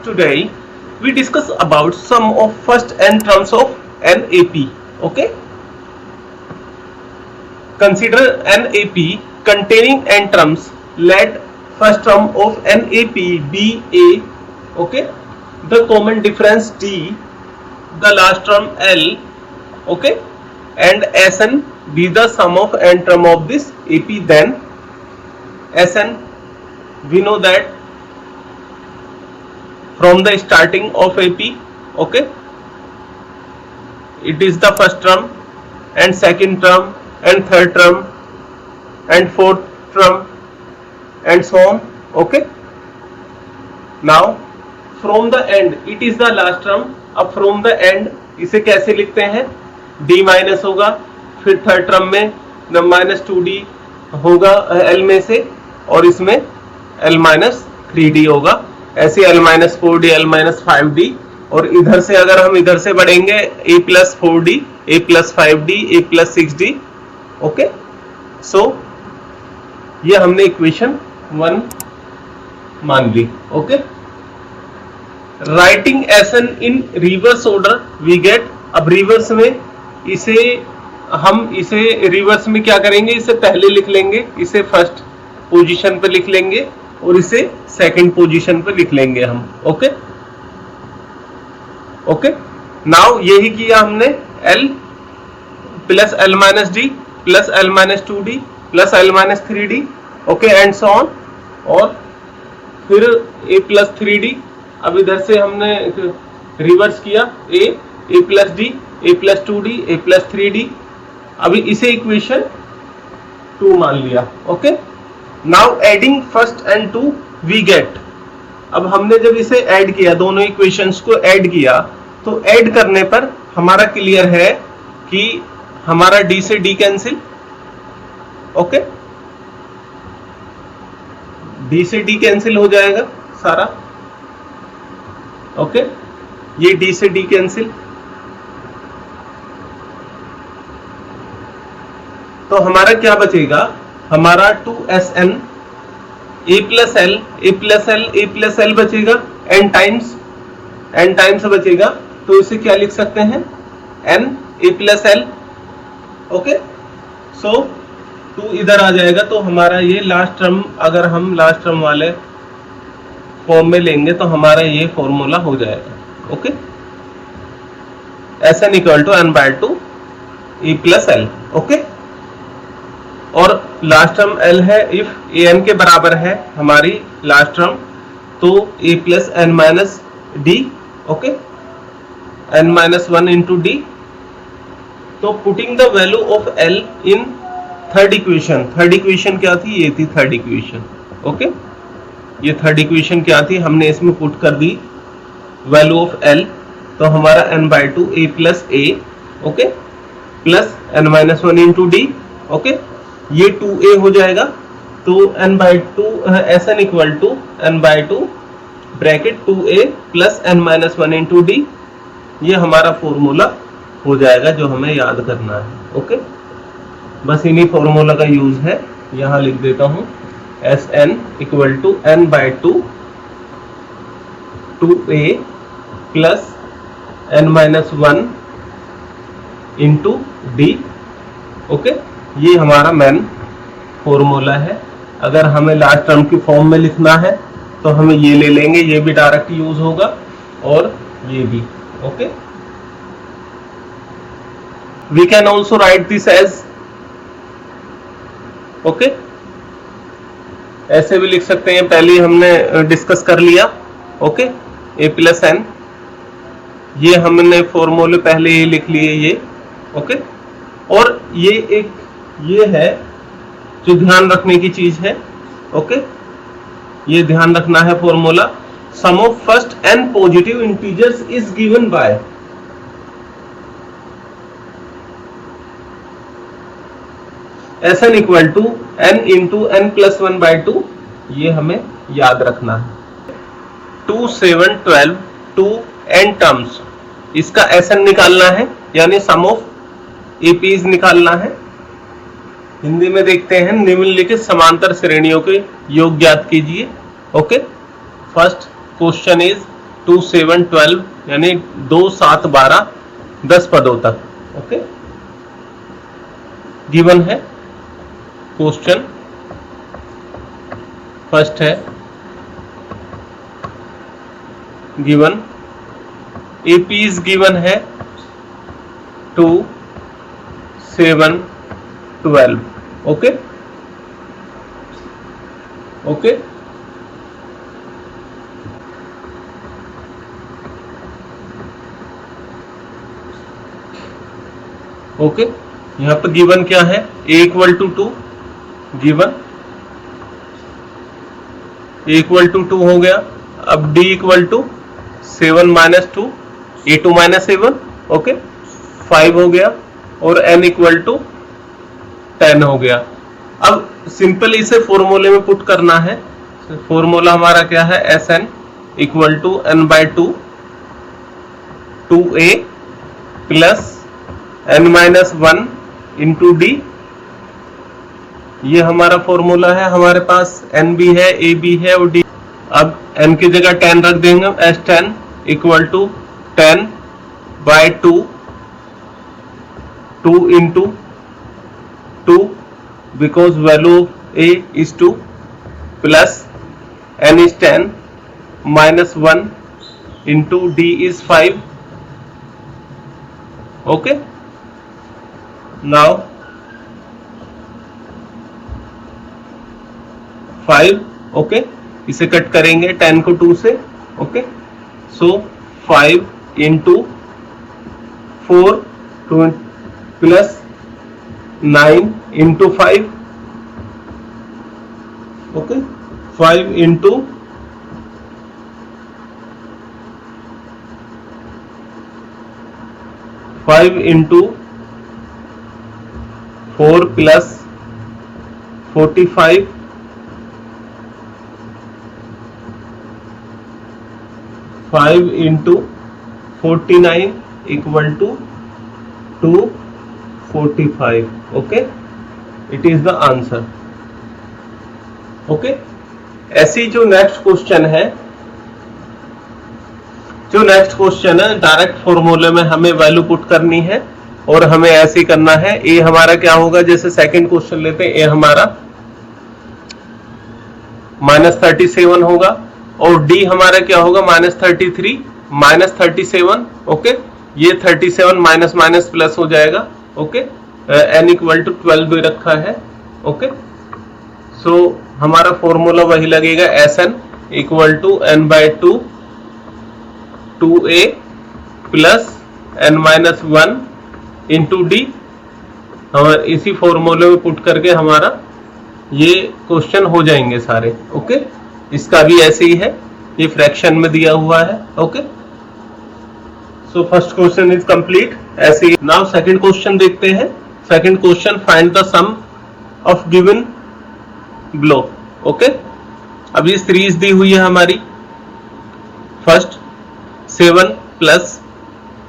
today we discuss about some of first n terms of NAP. Okay, consider NAP containing n terms. Let first term of NAP be A. Okay, the common difference D, the last term L. Okay, and Sn be the sum of n term of this AP. Then Sn, we know that from the starting of AP, okay, it is the first term and second term and third term and fourth term and so on. Okay, now from the end it is the last term. अब from the end इसे कैसे लिखते हैं? D minus होगा, फिर third term में -2D होगा L में से, और इसमें L माइनस 3D होगा, ऐसे L minus 4D, L minus 5D, और इधर से अगर हम इधर से बढ़ेंगे A plus 4D, A plus 5D, A plus 6D. Okay, so ये हमने इक्वेशन 1 मान ली. Okay, writing Sn in reverse order we get. अब रिवर्स में हम इसे रिवर्स में क्या करेंगे? इसे पहले लिख लेंगे, इसे फर्स्ट पोजीशन पे लिख लेंगे और इसे सेकंड पोजीशन पे लिख लेंगे हम. ओके ओके, नाउ यही किया हमने. L plus L minus D plus L minus 2D plus L minus 3D. Okay, and so on, और फिर A प्लस 3D. अब इधर से हमने रिवर्स किया, A plus D, A plus 2D, A plus 3D. अभी इसे इक्वेशन 2 मान लिया. Okay, now adding first and 2 we get. अब हमने जब इसे ऐड किया, दोनों इक्वेशंस को ऐड किया, तो ऐड करने पर हमारा क्लियर है कि हमारा D से D कैंसिल. ओके, D से D कैंसिल हो जाएगा सारा. ओके, ये D से D कैंसिल, तो हमारा क्या बचेगा? हमारा 2Sn A plus L, A plus L, A plus L बचेगा, n टाइम्स बचेगा. तो इसे क्या लिख सकते हैं? n A plus L. Okay, so 2 इधर आ जाएगा, तो हमारा ये लास्ट टर्म, अगर हम लास्ट टर्म वाले फॉर्म में लेंगे तो हमारा ये फॉर्मूला हो जाएगा. Okay, Sn equal to n/2 A plus L. Okay, और लास्ट टर्म L है. इफ An के बराबर है हमारी लास्ट टर्म, तो A plus n minus D. Okay, n minus 1 into D. तो putting the value of L in third equation. Third equation क्या थी? ये थी थर्ड इक्वेशन. ओके, ये थर्ड इक्वेशन क्या थी? हमने इसमें पुट कर दी वैल्यू ऑफ L, तो हमारा n/2 A plus A. Okay, plus n minus 1 into D. Okay, ये 2A हो जाएगा, तो n/2 Sn equal to n/2 bracket 2A plus n minus 1 into D. ये हमारा फॉर्मूला हो जाएगा जो हमें याद करना है. ओके, बस इन्हीं फॉर्मूला का यूज है. यहाँ लिख देता हूँ Sn equal to n/2 2A plus n minus 1 into D. Okay, ये हमारा मेन फॉर्मूला है. अगर हमें लास्ट टर्म की फॉर्म में लिखना है तो हमें ये ले लेंगे, ये भी डायरेक्ट यूज होगा और ये भी. Okay, we can also write this as. Okay, ऐसे भी लिख सकते हैं, पहले हमने डिस्कस कर लिया. ओके, A प्लस n, ये हमने फॉर्मूले पहले ही लिख लिए ये. ओके, और ये है जो ध्यान रखने की चीज है. ओके, ये ध्यान रखना है formula. Sum of first n positive integers is given by Sn equal to n into n plus 1/2. ये हमें याद रखना है. 2, 7, 12 2 n टर्म्स, इसका Sn निकालना है, यानी सम ऑफ APs निकालना है. हिंदी में देखते हैं, निम्नलिखित समांतर श्रेणियों के योग ज्ञात कीजिए. ओके, फर्स्ट क्वेश्चन इज 2 7 12 यानी 2 7 12 10 पदों तक। ओके, गिवन है क्वेश्चन फर्स्ट है गिवन एपी इज गिवन है 2 7 12। ओके ओके, ओके, यहाँ पर गिवन क्या है, a equal to 2, given a equal to 2 हो गया। अब d equal to 7 minus 2, a2 minus a1, okay 5 हो गया, और n इक्वल टू 10 हो गया। अब सिंपल इसे फॉर्मूले में पुट करना है। फॉर्मूला हमारा क्या है, Sn equal to n by 2 2a plus n minus 1 into D. ये हमारा फॉर्मूला है, हमारे पास n भी है, a भी है और d। अब n की जगह 10 रख देंगे, S10 equal to 10 by 2 2 into 2 because value of a is 2 plus n is 10 minus 1 into d is 5। Okay, now 5, okay, इसे कट करेंगे 10 को 2 से। Okay, so 5 into 4 plus 9 into 5। Okay, 5 into 5 into 4 plus 45 5 into 49 equal to 245। Okay, it is the answer. Okay, ऐसी जो next question है, direct फॉर्मूले में हमें वैल्यू पुट करनी है और हमें ऐसे करना है। ए हमारा क्या होगा, जैसे सेकंड क्वेश्चन लेते हैं, ए हमारा -37 होगा और डी हमारा क्या होगा, -33 -37। ओके, ये 37 माइनस माइनस प्लस हो जाएगा। ओके, n इक्वल टू 12 भी रखा है। ओके, सो हमारा फॉर्मूला वही लगेगा, Sn equal to n by 2 2a plus n minus 1 into D. हमारे इसी फॉर्मूले में पुट करके हमारा ये क्वेश्चन हो जाएंगे सारे। ओके, इसका भी ऐसे ही है, ये फ्रैक्शन में दिया हुआ है। Okay, so first question is complete. ऐसे ही नाउ सेकंड क्वेश्चन देखते हैं। Second question, find the sum of given below. Okay, अब ये सीरीज दी हुई है हमारी। First 7 plus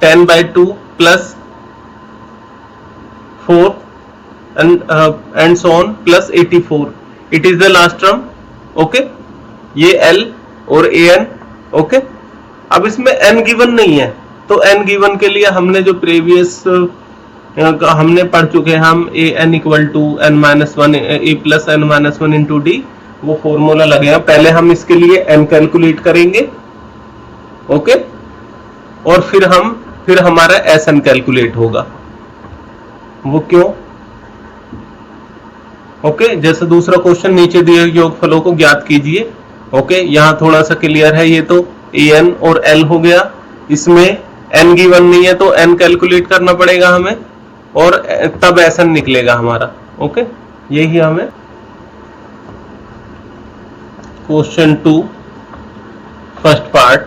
10 by 2 plus 4 and so on plus 84, it is the last term। Okay, ये L और AN। ओके, अब इसमें n गिवन नहीं है, तो n गिवन के लिए हमने जो प्रीवियस हमने पढ़ चुके हैं, हम AN equal to n minus 1 A plus n minus 1 into D, वो फॉर्मूला लगेगा। पहले हम इसके लिए n कैलकुलेट करेंगे। ओके, और फिर हमारा Sn कैलकुलेट होगा। वो क्यों? ओके, जैसे दूसरा क्वेश्चन, नीचे दिए योगफलों को ज्ञात कीजिए। ओके, यहाँ थोड़ा सा क्लियर है, ये तो an और l हो गया, इसमें n गिवन नहीं है तो n कैलकुलेट करना पड़ेगा हमें और तब Sn निकलेगा हमारा। ओके, यही हमें question 2 first part,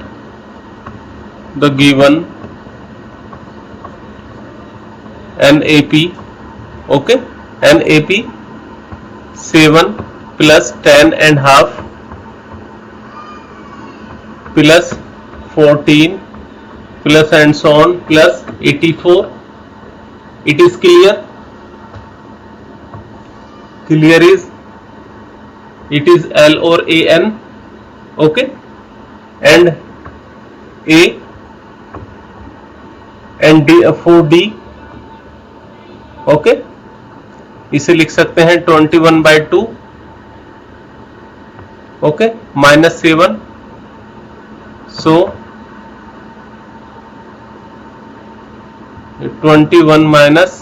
the given NAP। Okay, NAP 7 plus 10 and half plus 14 plus and so on plus 84। It is clear, clear is, it is L और AN। Okay, and A and D for D, okay, इसे लिख सकते हैं 21/2, okay, -7, so 21 minus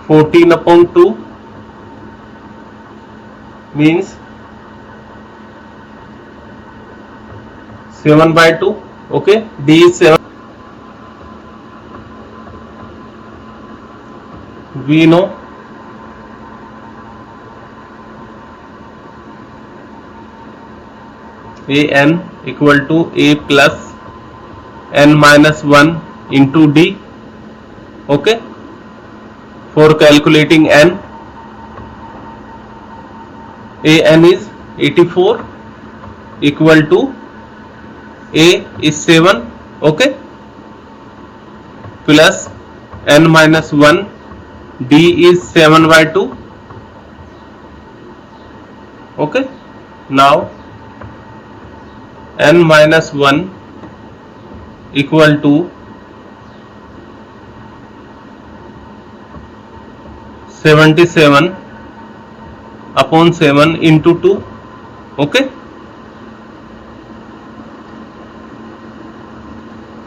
14/2 means 7/2, okay, D is 7. We know an equal to a plus n minus 1 into D, okay. For calculating n, an is 84 equal to a is 7, okay, plus n minus 1, D is 7/2, okay. Now n minus 1 equal to 77/7 into 2, okay.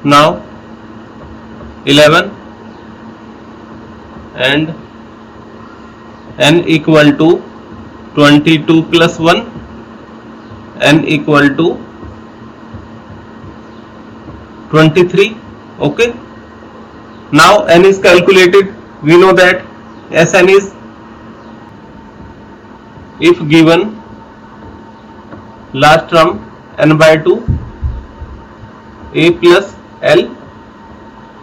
Now 11 and n equal to 22 plus 1, n equal to 23, okay. Now n is calculated. We know that Sn is, if given last term n/2 a plus l,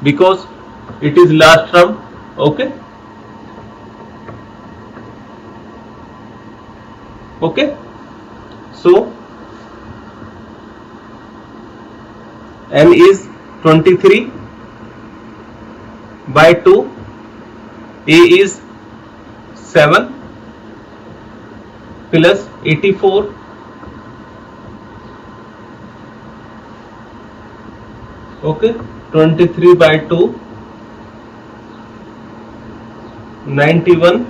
because it is last term, okay, okay. So n is 23/2, a is 7 plus 84, okay, 23/2, 91,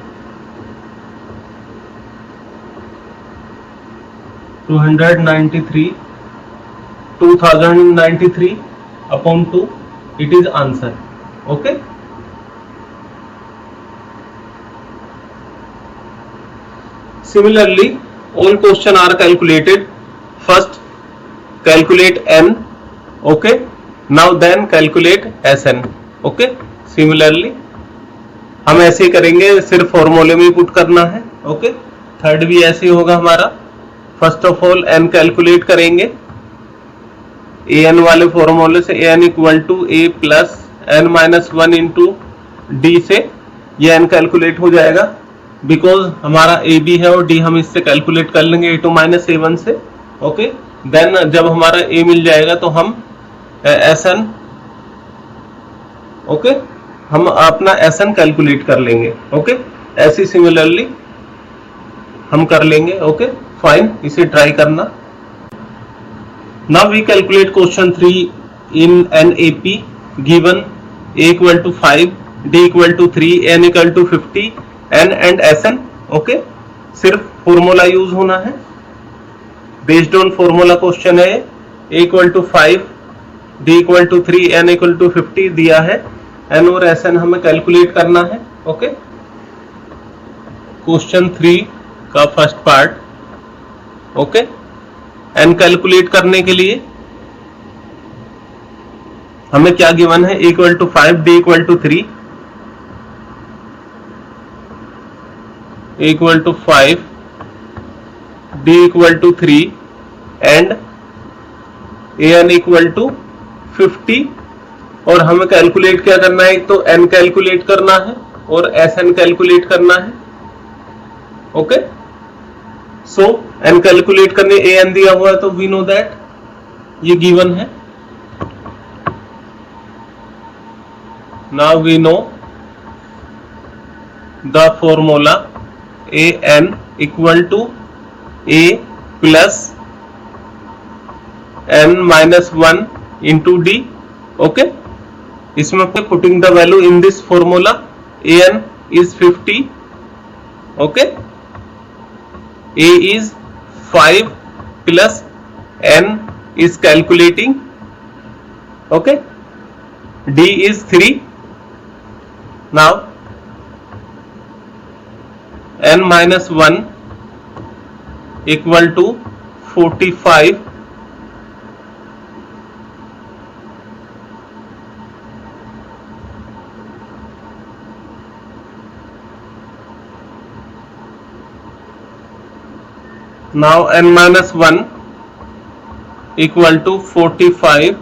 293, 2093/2, it is answer, okay. Similarly, all question are calculated. First calculate n, okay, now then calculate Sn, okay. Similarly हम ऐसे ही करेंगे, सिर्फ फॉर्मूले में put करना है, okay. Third भी ऐसे ही होगा हमारा. First of all n calculate करेंगे an वाले फॉर्मूले से. an equal to a plus n minus 1 into D से ये n कैलकुलेट हो जाएगा, बिकॉज हमारा a b है और d हम इससे कैलकुलेट कर लेंगे a2 माइनस a1 से, ओके. देन जब हमारा a मिल जाएगा तो हम Sn, ओके, हम अपना Sn कैलकुलेट कर लेंगे, ओके. ऐसी सिमिलरली हम कर लेंगे, ओके. फाइन, इसे ट्राई करना. Now we calculate question 3 in NAP given a equal to 5, d equal to 3, n equal to 50, n and Sn, okay. सिर्फ फॉर्मूला यूज होना है, बेस्ड ऑन फॉर्मूला क्वेश्चन है. a equal to 5, d equal to 3, n equal to 50 दिया है. n और Sn हमें calculate करना है, ओके. क्वेश्चन 3 का first part, okay. n calculate करने के लिए हमें क्या गिवन है, a equal to 5, d equal to 3, a equal to 5, d equal to 3 and an equal to 50. और हमें कैलकुलेट क्या करना है, एक तो n कैलकुलेट करना है और Sn कैलकुलेट करना है, ओके. सो n कैलकुलेट करने an दिया हुआ है तो वी नो दैट ये गिवन है. Now we know the formula an equal to a plus n minus 1 into D. Okay, इसमें putting the value in this formula, an is 50. Okay, a is 5 plus n is calculating. Okay, D is 3. Now n minus 1 equal to 45. Now n minus 1 equal to 45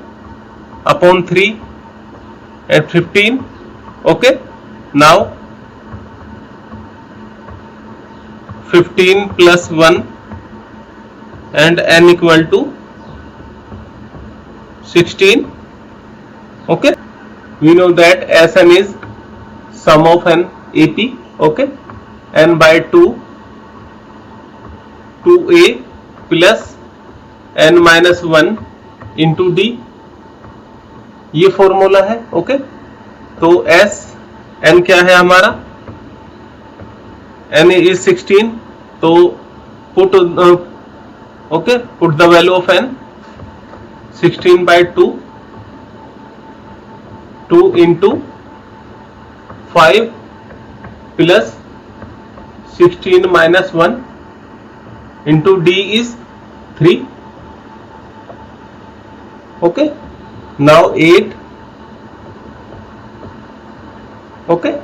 upon 3 at 15. Okay, now 15 plus 1 and n equal to 16. Okay, we know that Sn is sum of an AP. Okay, n by 2 2a plus n minus 1 into D, ये formula है. Okay, तो S n क्या है हमारा, n is 16. तो put the value of n 16 by 2 into 5 plus 16 minus 1 into D is 3. Okay, now 8. Okay,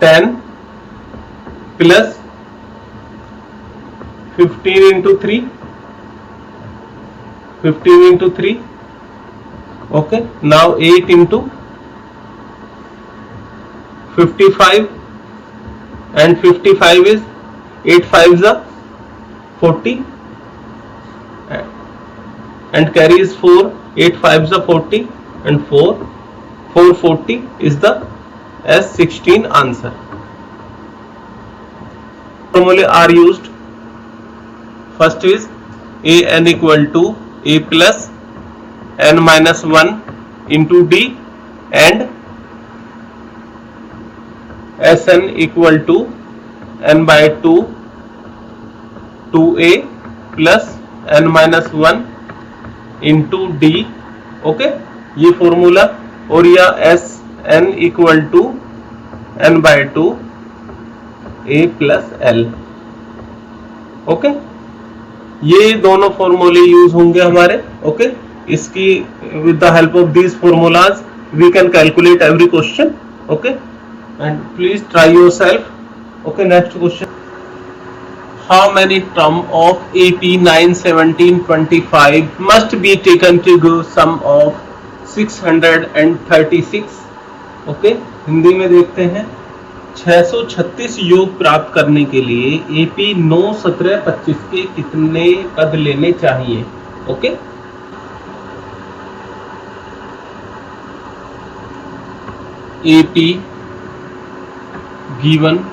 10 plus 15 into 3, 15 into 3. Okay, now 8 into 55 and 55 is 8 5s are 40 and carries 4. 8 5s are 40 and 440 is the S16 answer. Formulae are used. First is an equal to a plus n minus 1 into D and Sn equal to n by 2 2a plus n minus 1 into D. Okay, ये formula. और यह Sn equal to n by 2 a plus l. Okay, ये दोनों फॉर्मूले use होंगे हमारे. Okay, इसकी with the help of these formulas we can calculate every question. Okay, and please try yourself. Okay, next question. How many term of AP 9, 17, 25 must be taken to give sum of 636? Okay, Hindi में देखते हैं. 636 योग प्राप्त करने के लिए AP 9, 17, 25 के कितने पद लेने चाहिए? Okay, AP given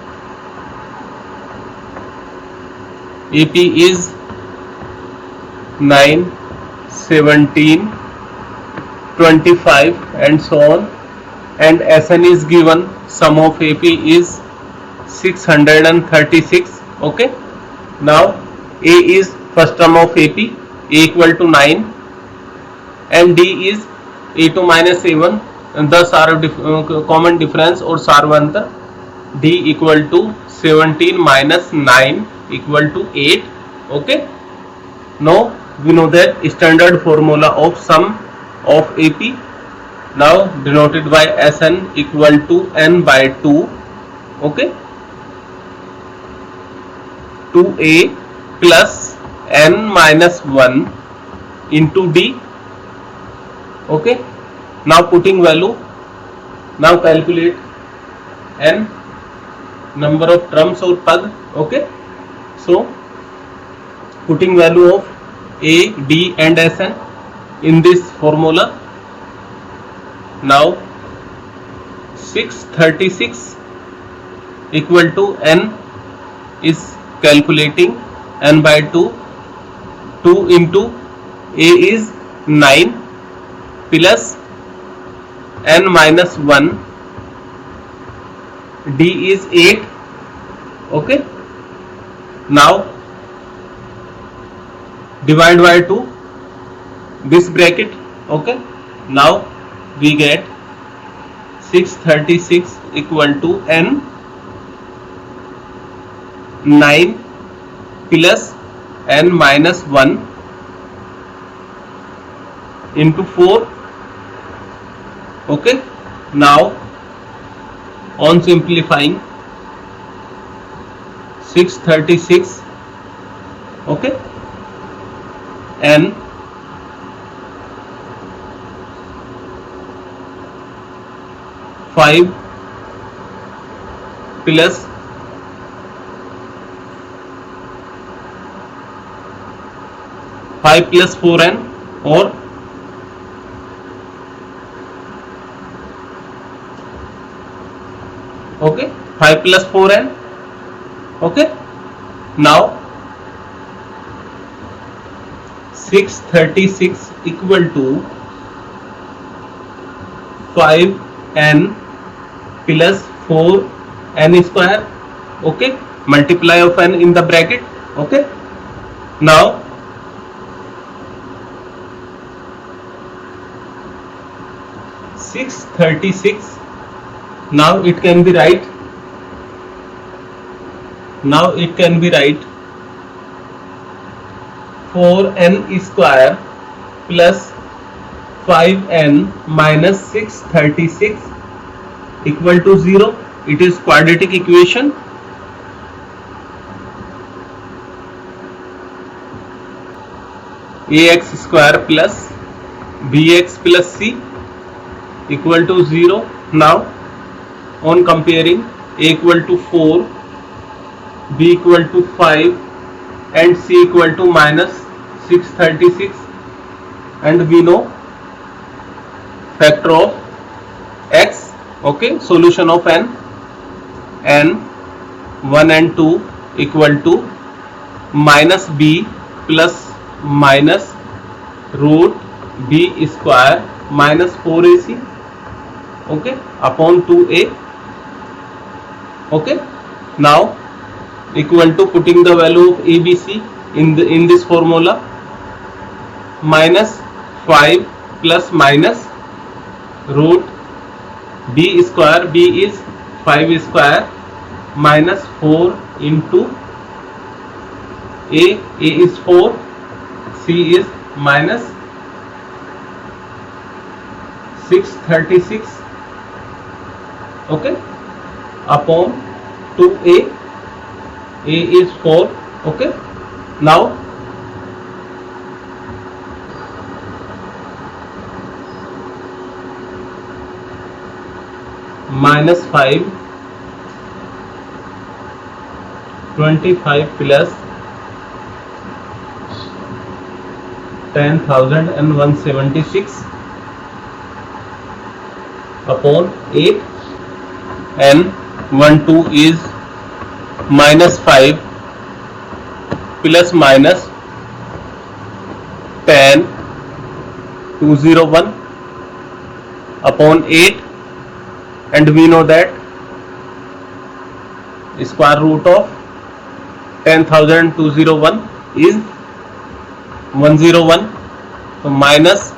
AP is 9, 17, 25 and so on, and Sn is given, sum of AP is 636. Okay, now A is first term of AP, A equal to 9 and D is A2 minus A1, and thus are common difference or sarvantar. D equal to 17 minus 9 equal to 8. Okay, now we know that standard formula of sum of AP, now denoted by Sn equal to n by 2. Okay, 2a plus n minus 1 into D. Okay, now putting value, now calculate n number of terms or pad. Okay, so putting value of A, D and Sn in this formula, now 636 equal to n is calculating n by 2 into A is 9 plus n minus 1, d is 8. Okay, now divide by 2 this bracket. Okay, now we get 636 equal to n 9 plus n minus 1 into 4. Okay, now on simplifying 636, okay, n 5 plus 5 plus 4n or okay 5 plus 4n. Okay, now 636 equal to 5n plus 4n square. Okay, multiply of n in the bracket. Okay, now 636, now it can be right, 4n square plus 5n minus 636 equal to 0. It is quadratic equation. Ax square plus bx plus c equal to 0. Now on comparing, a equal to 4, b equal to 5 and c equal to minus 636, and we know factor of x. Okay, solution of n 1 and 2 equal to minus b plus minus root b square minus 4ac, okay, upon 2a. Okay, now equal to putting the value of abc in this formula, minus 5 plus minus root b square, b is 5 square minus 4 into a is 4, c is minus 636, okay, upon 2a, a is 4. Okay, now minus 5 25 plus 10,176 upon 8, and 1 2 is minus 5 plus minus 10 201 upon 8, and we know that square root of 10,201 is 101. So minus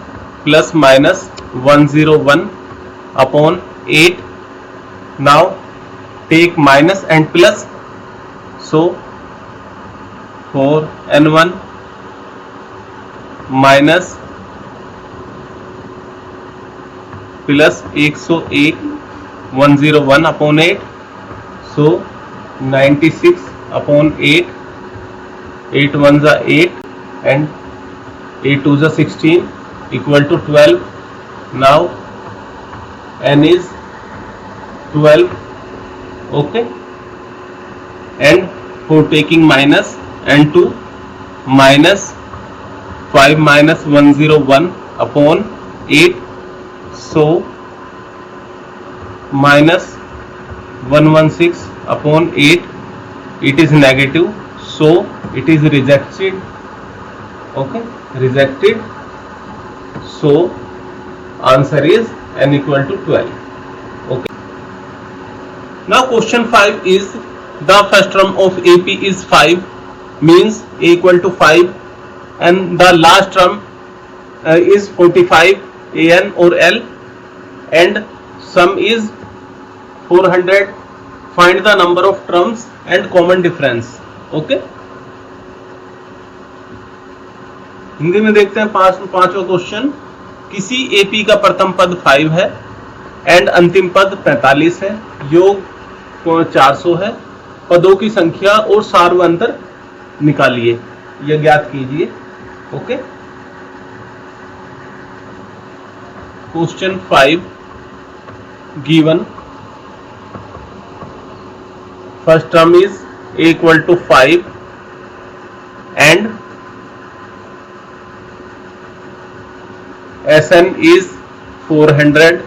plus minus 101 upon 8. Now take minus and plus, so 4n1 minus plus 101 101 upon 8, so 96 upon 8, 8 1s are 8 and 8 2s are 16 equal to 12. Now n is 12. Okay, and for taking minus and 2, minus 5 minus 101 upon 8, so minus 116 upon 8, it is negative, so it is rejected. Okay, rejected. So answer is n equal to 12. Okay. Now question 5 is the first term of AP is 5, means A equal to 5, and the last term is 45, AN or L, and sum is 400. Find the number of terms and common difference. Okay. Hindi में देखते हैं पांचवा question. किसी AP का प्रथम पद 5 है and अंतिम पद 45 है, योग 400 है, पदों की संख्या और सार्वअंतर निकालिए, यह ज्ञात कीजिए। Okay. Question 5 given first term is a equal to 5 and Sn is 400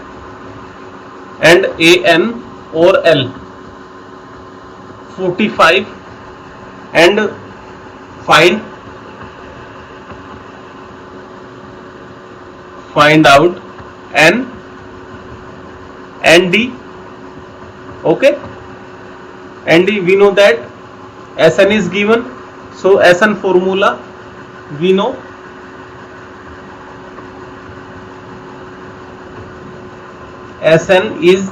and An or L 45 and find out N and D. Okay, and D we know that Sn is given, so Sn formula we know. Sn is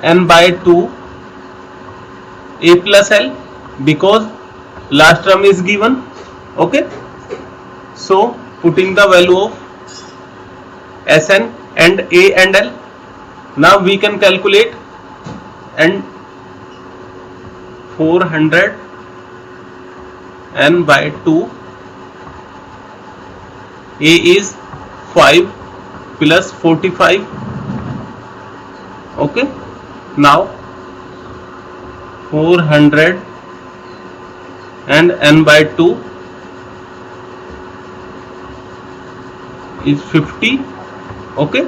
n by 2 a plus L, because last term is given. Okay, so putting the value of Sn and a and L, now we can calculate, and 400 n by 2, a is 5 plus 45. Okay, now 400 and n by 2 is 50. Okay,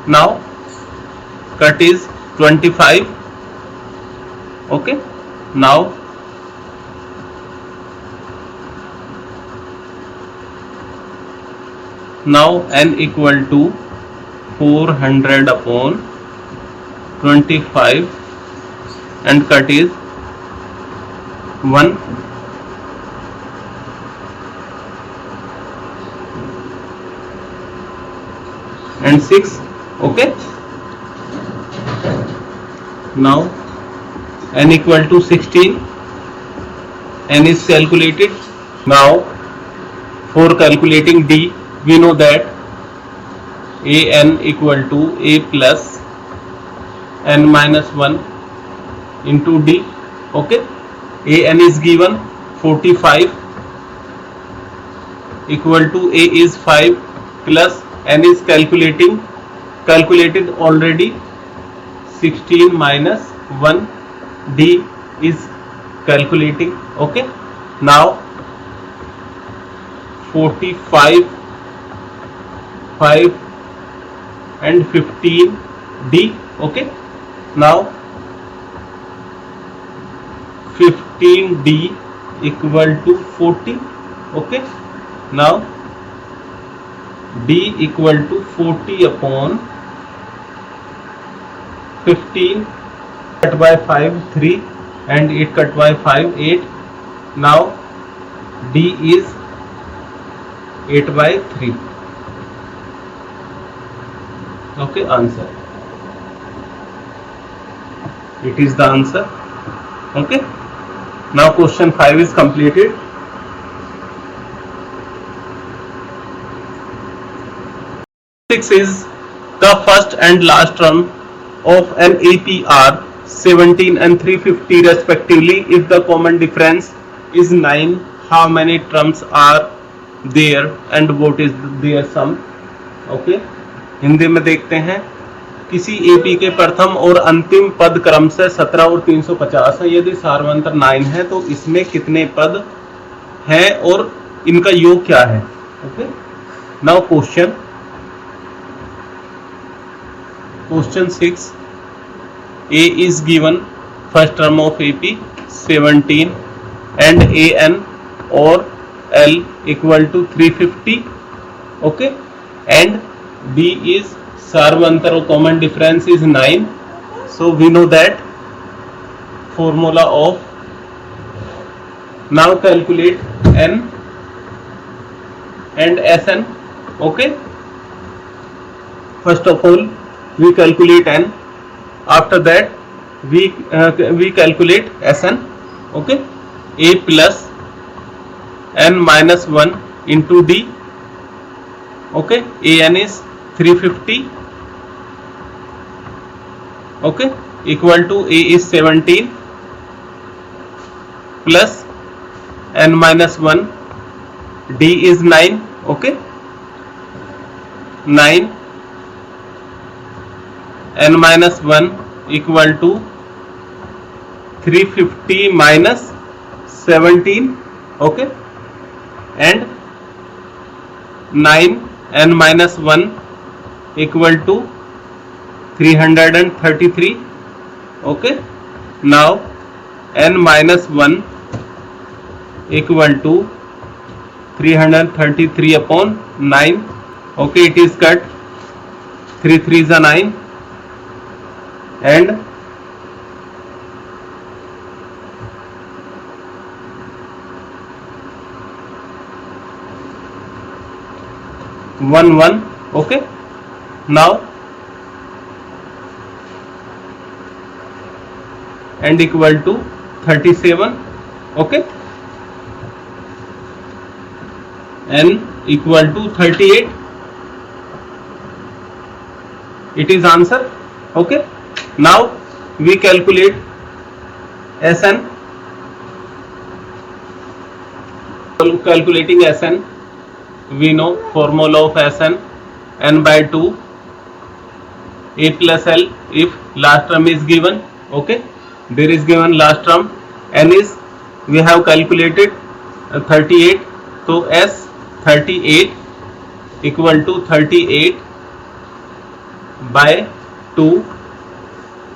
now cut is 25. Okay, now n equal to 400 upon 25 and cut is 1. And 6. Okay, now n equal to 16, n is calculated. Now for calculating D, we know that An equal to a plus n minus 1 into D. Okay, An is given 45 equal to a is 5 plus n is calculated already 16 minus 1, D is calculating. Okay, now 45, 5 and 15 D. Okay, now 15D equal to 40. Okay, now D equal to 40 upon 15, cut by 5 3 and 8 cut by 5 8. Now D is 8 by 3. Okay, answer. It is the answer. Okay, now question 5 is completed. Six is the first and last term of an APR 17 and 350 respectively. If the common difference is 9, how many terms are there and what is their sum? Okay, Hindi में देखते हैं। किसी AP के प्रथम और अंतिम पद क्रम से 17 और 350 है। यदि सार्वंतर 9 है तो इसमें कितने पद हैं और इनका योग क्या है? Okay, now question 6, A is given first term of AP 17 and AN or L equal to 350. Okay, and B is Sarvantar or common difference is 9. So we know that formula of, now calculate N and Sn. Okay, first of all we calculate N, after that we calculate Sn. Okay, A plus N minus 1 into D. Okay, An is 350. Okay, equal to A is 17 plus N minus 1, D is 9. Okay, 9 N minus 1 equal to 350 minus 17. Okay, and 9 N minus 1 equal to 333. Okay, now N minus 1 equal to 333 upon 9. Okay, it is cut, 3 3s are 9, and one one. Okay, now and equal to 37. Okay, N equal to 38. It is answer. Okay, now we calculate Sn. Calculating Sn, we know formula of Sn, N by 2 A plus L if last term is given. Okay, there is given last term, N is, we have calculated 38, so S 38 equal to 38 by 2.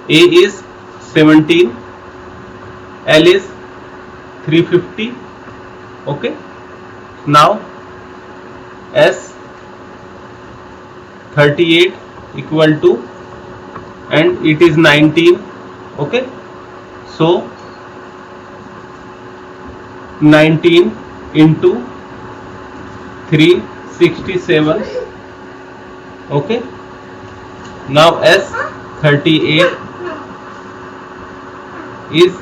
A is 17, L is 350. Okay, now S 38 equal to, and it is 19. Okay, so 19 into 367. Okay, now S 38 is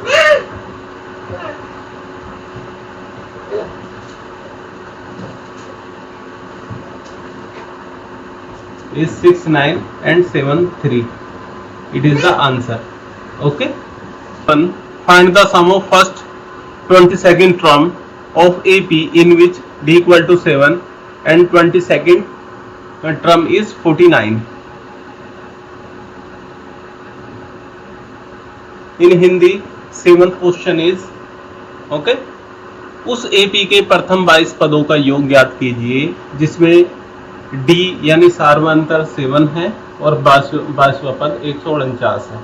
69 and 73. It is the answer. Okay, find the sum of first 22nd term of AP in which D equal to 7 and 22nd term is 49. In Hindi, 7th question is, okay, उस AP के प्रथम 22 पदों का योग ज्ञात कीजिए जिसमें D यानी सार्वंतर 7 है और 22वां पद 149 है.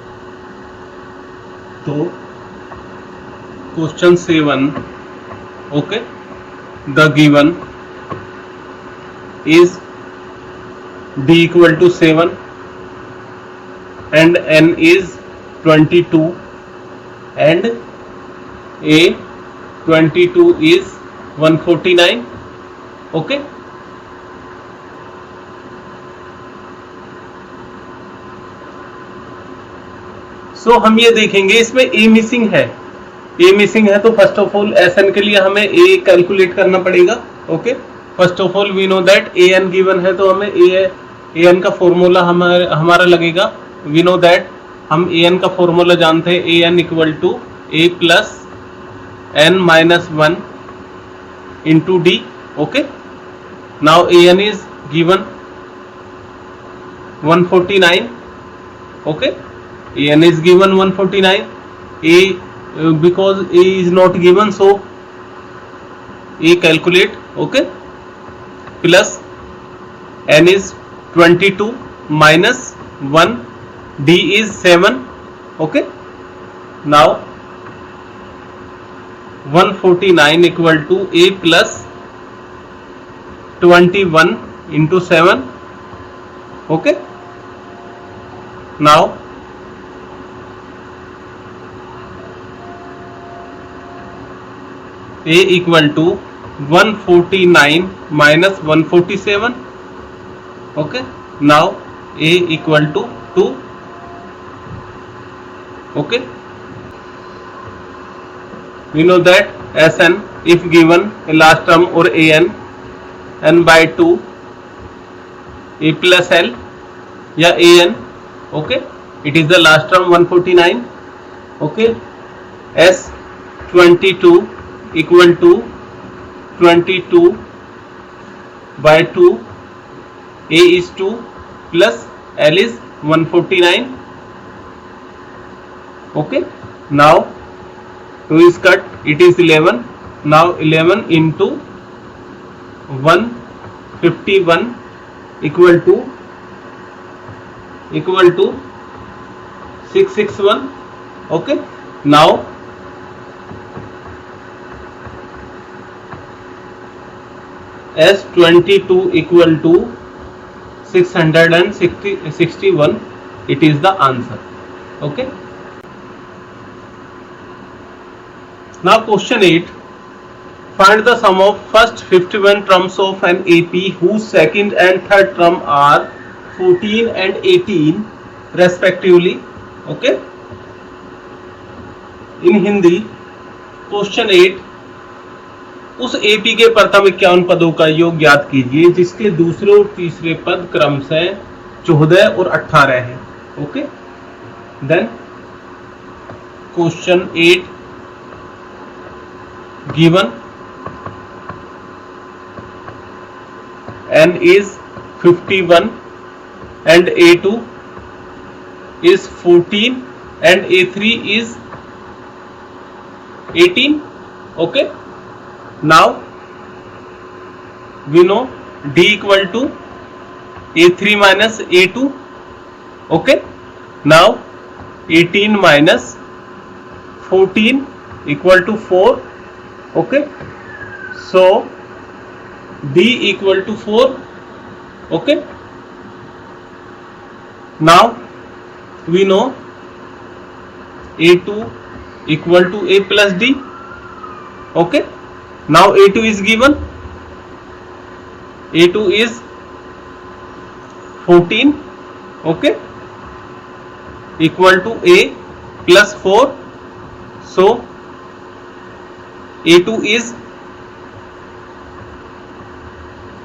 तो question 7, okay, the given is D equal to 7 and N is 22 and A 22 is 149. Okay, सो हम ये देखेंगे इसमें A मिसिंग है. A मिसिंग है तो फर्स्ट ऑफ ऑल Sn के लिए हमें A कैलकुलेट करना पड़ेगा. Okay, first of all we know that An given है तो हमें An का फॉर्मूला हमारा लगेगा. वी नो दैट हम An का फॉर्मूला जानते हैं, An equal to A plus N minus 1 into D. Okay, now An is given 149. Okay, An is given 149. A because A is not given, so A calculate. Okay, plus N is 22 minus 1, D is 7. Okay, now 149 equal to A plus 21 into 7 Okay, now A equal to 149 minus 147. Okay, now A equal to 2. Okay, we know that Sn, if given a last term or n by 2, A plus L या an. Okay, it is the last term 149. Okay, S22 equal to 22 by 2, A is 2 plus L is 149. Okay, now 2 is cut, it is 11. Now 11 into 151 equal to 661. Okay, now S22 equal to 661, it is the answer. Okay, now question 8, find the sum of first 51 terms of an AP whose second and third term are 14 and 18 respectively. Okay, in Hindi question 8, उस AP के प्रथम 51 पदों का योग ज्ञात कीजिए जिसके दूसरे और तीसरे पद क्रमशः 14 और 18 है. Okay, then question 8 given n is 51 and A2 is 14 and A3 is 18. Okay, now we know D equal to A3 minus A2. Okay, now 18 minus 14 equal to 4. Okay, so D equal to 4. Okay, now we know A2 equal to A plus D. Okay, now A2 is given, A2 is 14. Okay, equal to A plus 4, so A2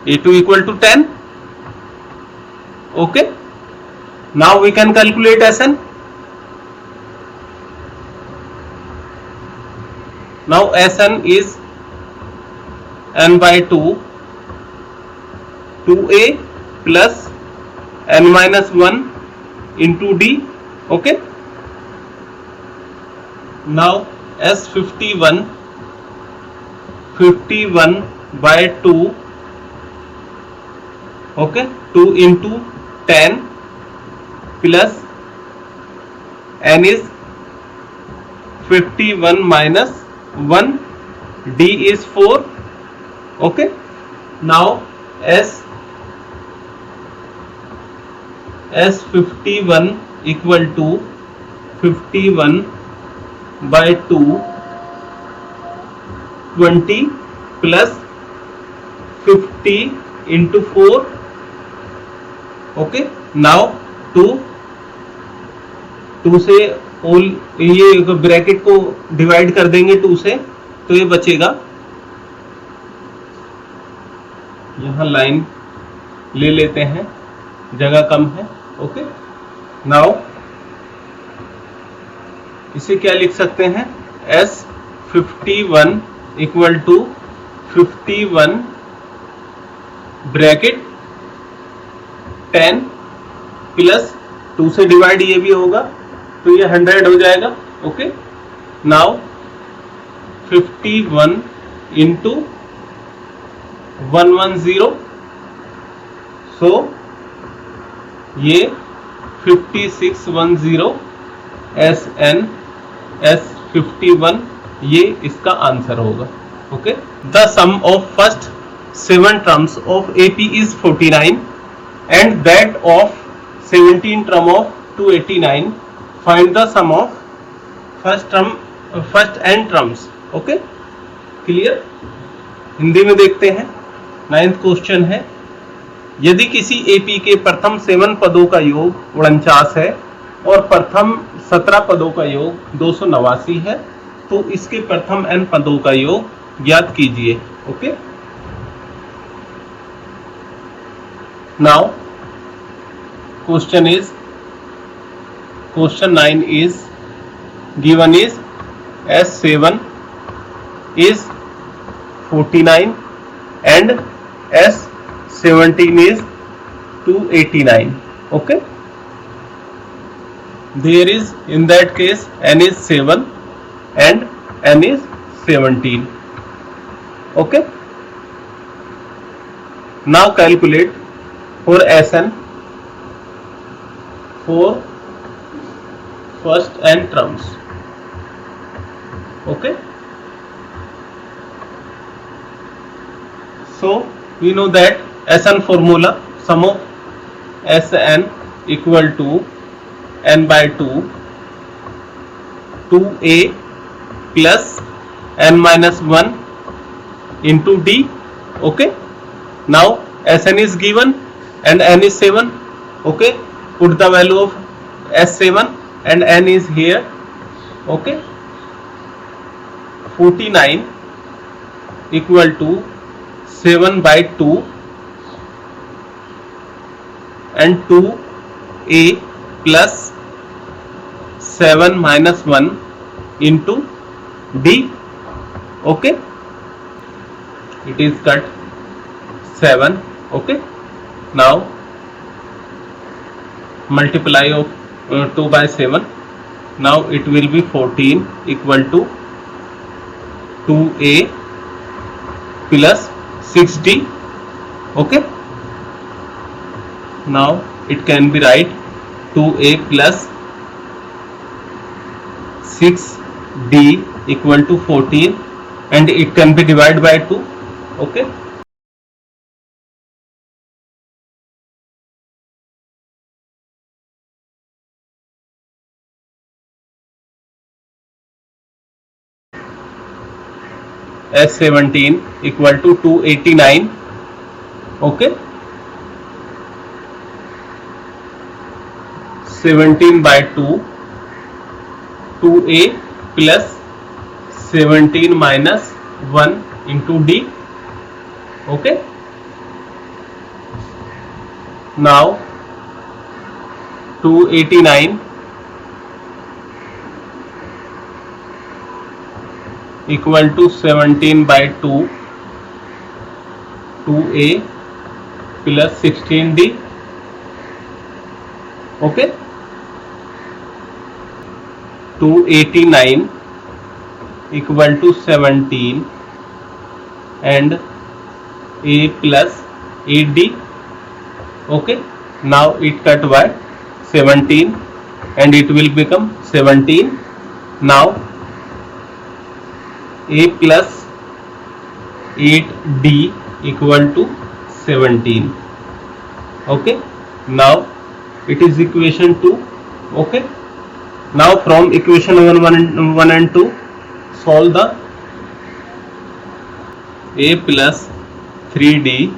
equal to 10. Okay, now we can calculate Sn. Now Sn is n by 2, 2a plus n minus 1 into D. Okay, now S51 by 2. Okay, 2 into 10 plus n is 51 minus 1, D is 4. Okay, now S51 equal to 51 by 2, 20 plus 50 into 4. Okay, now 2 से ये bracket को divide कर देंगे 2 से, तो ये बचेगा, यहाँ लाइन ले लेते हैं, जगह कम है. ओके, नाउ इसे क्या लिख सकते हैं, S51 equal to 51 bracket 10 plus 2 से डिवाइड ये भी होगा, तो ये 100 हो जाएगा. ओके, नाउ 51 इंटू 110, सो ये 5610 S51, ये इसका आंसर होगा. Okay, the sum of first 7 terms of AP is 49. and that of 17 term of 289. Find the sum of first n terms. Okay, clear? Hindi में देखते हैं। 9th क्वेश्चन है, यदि किसी एपी के प्रथम 7 पदों का योग 49 है और प्रथम 17 पदों का योग 289 है, तो इसके प्रथम n पदों का योग ज्ञात कीजिए। Okay, now question 9 is given is S7 is 49 and S17 is 289. Okay, there is, in that case, n is 7 and n is 17. Okay, now calculate for Sn for first n terms. Okay, so we know that Sn formula, sum of Sn equal to n by 2 2a plus n minus 1 into d. Okay, now Sn is given and n is 7. Okay, put the value of S7 and n is here. Okay, 49 equal to 7 by 2 and 2a plus 7 minus 1 into d. Okay, it is cut 7. Okay, now multiply of 2 by 7. Now it will be 14 equal to 2a plus 6d. Okay, now it can be write 2a plus 6d equal to 14 and it can be divided by 2. Okay, S17 equal to 289. Okay, 17 by 2 2a plus 17 minus 1 into d. Okay, now 289 equal to 17 by 2 2a plus 16d. Okay, 289 equal to 17 and a plus 8d. Okay, now it cut by 17 and it will become 17. Now a plus 8d equal to 17. Okay, now it is equation 2. Okay, now from equation 1 and 2 solve the a plus 3d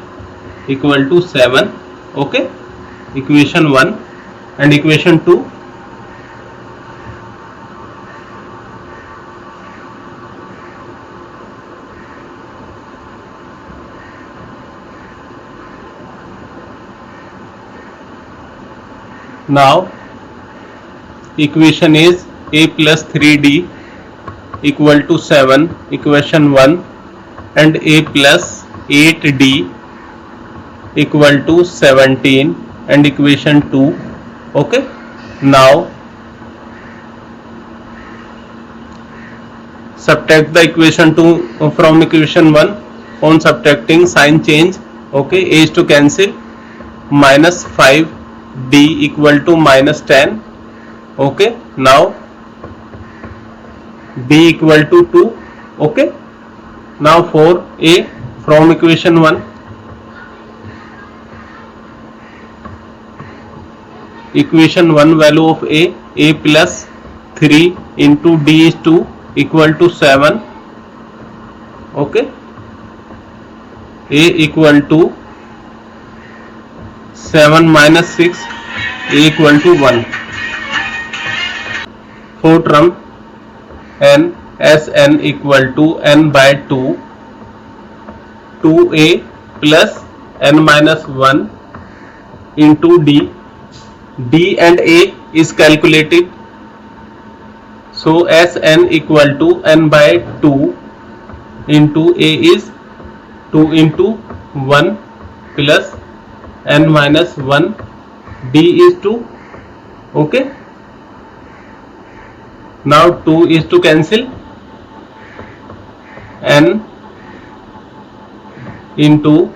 equal to 7. Okay, equation 1 and equation 2. Now equation is a plus 3d equal to 7, equation 1, and a plus 8d equal to 17 and equation 2. Okay, now subtract the equation 2 from equation 1. On subtracting, sign change. Okay, a is to cancel, minus 5 d equal to minus 10. Okay, now d equal to 2. Okay, now for a from equation 1 equation 1 value of a plus 3 into d is 2 equal to 7. Okay, a equal to 7 minus 6, a equal to 1. Fourth term n Sn equal to n by 2, 2a plus n minus 1 into d. D and a is calculated, so Sn equal to n by 2 into a is 2 into 1 plus n minus 1, d is 2. Okay, now 2 is to cancel, n into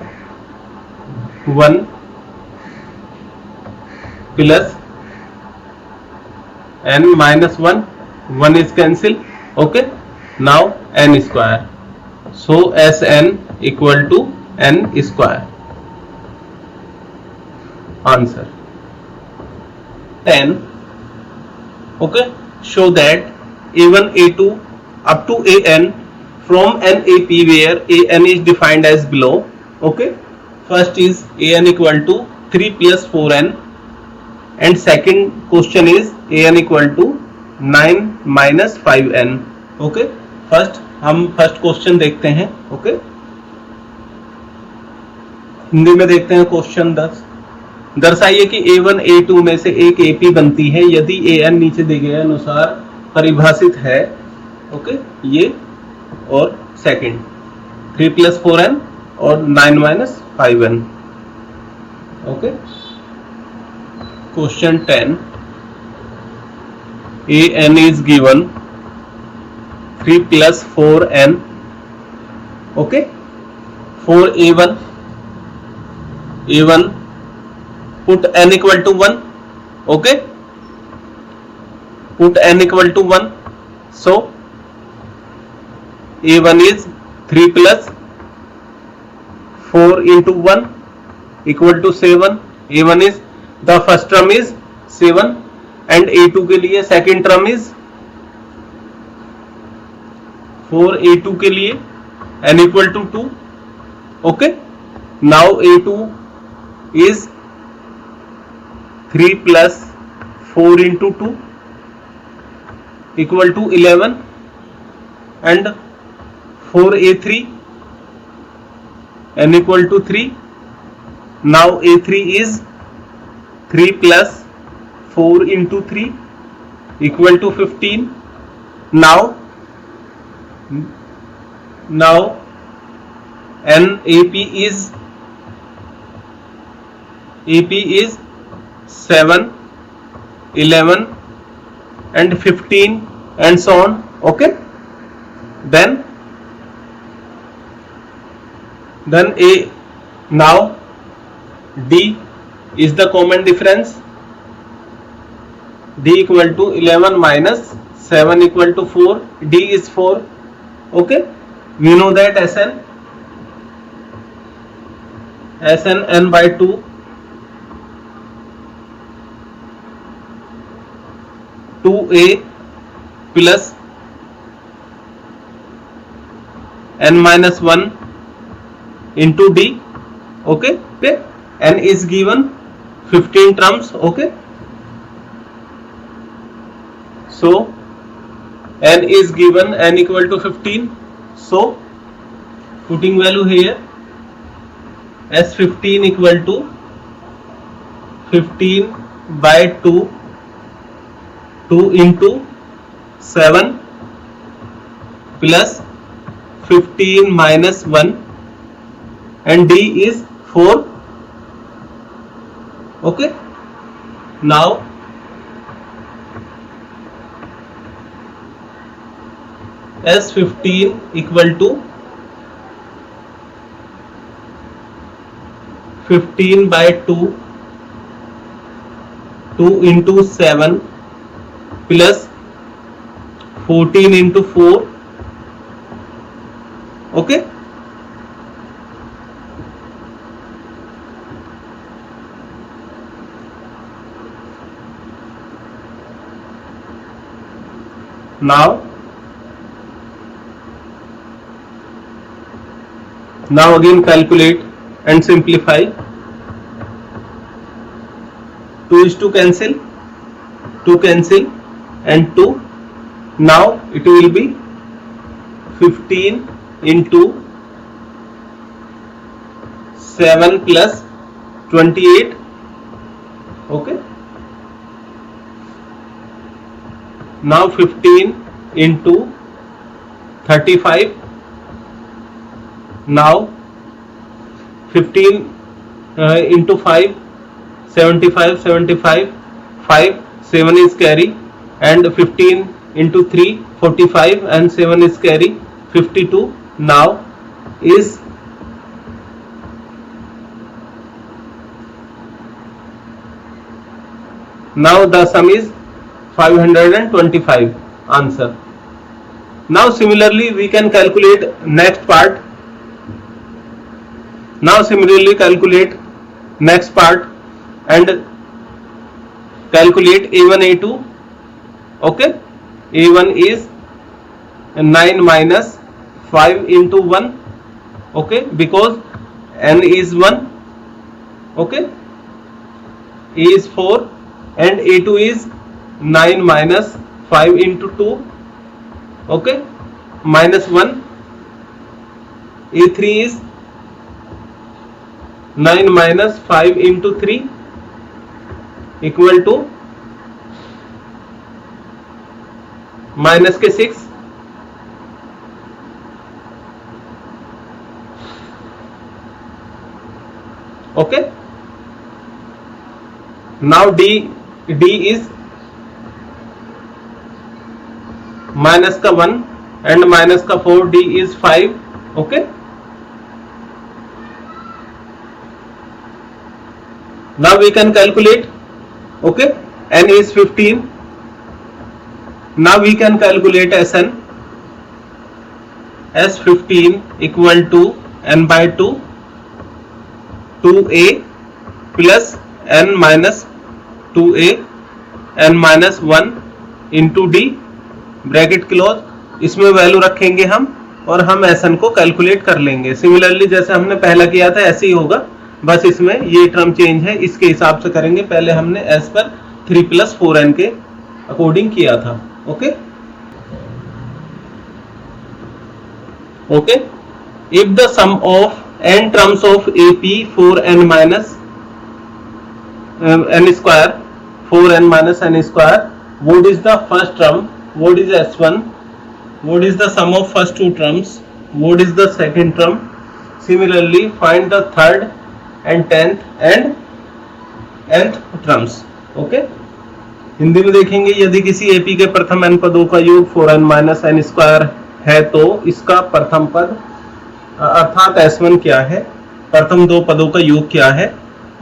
1 plus n minus 1, 1 is cancelled. Okay, now n square, so Sn equal to n square. Answer 10. Okay, show that a1 a2 up to an from NAP where an is defined as below. Okay, first is an equal to 3 plus 4n, and second question is an equal to 9 minus 5n. Okay, हम first question देखते हैं. Okay, Hindi में देखते हैं question 10. दर्शाइए कि a1 a2 में से एक AP बनती है यदि an नीचे दिए गए अनुसार परिभाषित है. ओके, ये और सेकंड 3 plus 4n और 9 minus 5n. Okay, question 10. an is given 3 plus 4n. Okay, for a1 put n equal to 1. Okay, put n equal to 1, so a1 is 3 plus 4 into 1 equal to 7. a1 is the first term is 7 and a2 के लिए second term is 4. a2 के लिए n equal to 2. Okay, now a2 is 3 plus 4 into 2 equal to 11 and 4a3 n equal to 3. Now a3 is 3 plus 4 into 3 equal to 15. Now NAP is 7, 11 and 15 and so on. Okay, then now D is the common difference. D equal to 11 minus 7 equal to 4. D is 4. Okay, we know that Sn n by 2 2a plus n minus 1 into D. Okay, n is given 15 terms. Okay, so n is given n equal to 15, so putting value here S15 equal to 15 by 2 into 7 plus 15 minus 1 and D is 4. Okay, now S15 equal to 15 by 2 into 7 plus 14 into 4. Okay, now again calculate and simplify. 2 is to cancel, 2 cancel and 2. Now it will be 15 into 7 plus 28. Okay, now 15 into 35. Now 15 into 5, 75, 75, 5, 7 is carry, and 15 into 3, 45, and 7 is carry, 52. Now is now the sum is 525 answer. Now similarly we can calculate next part. Now similarly calculate next part and calculate a1 a2. Okay, a1 is 9 minus 5 into 1. Okay, because n is 1. Okay, a is 4 and a2 is 9 minus 5 into 2. Okay, minus 1. a3 is 9 minus 5 into 3 equal to minus के 6. Okay, now d is minus का 1 and minus का 4, d is 5. Okay, now we can calculate. Okay, n is 15. Now we can calculate Sn as 15 equal to n by 2, 2a plus n minus 2a n minus 1 into d bracket close. इसमें value रखेंगे हम और हम Sn को calculate कर लेंगे. Similarly जैसे हमने पहला किया था ऐसे ही होगा, बस इसमें ये टर्म चेंज है, इसके हिसाब से करेंगे. पहले हमने s पर 3 plus 4n के अकॉर्डिंग किया था. Okay okay, if the sum of n terms of AP 4n minus n square, 4n minus n square, what is the first term, what is S1, what is the sum of first two terms, what is the second term. Similarly find the third and 10th and nth terms. Okay, Hindi में देखेंगे. यदि किसी AP के प्रथम n पदों का योग 4n minus n square है तो इसका प्रथम पद अर्थात S1 क्या है, प्रथम दो पदों का योग क्या है.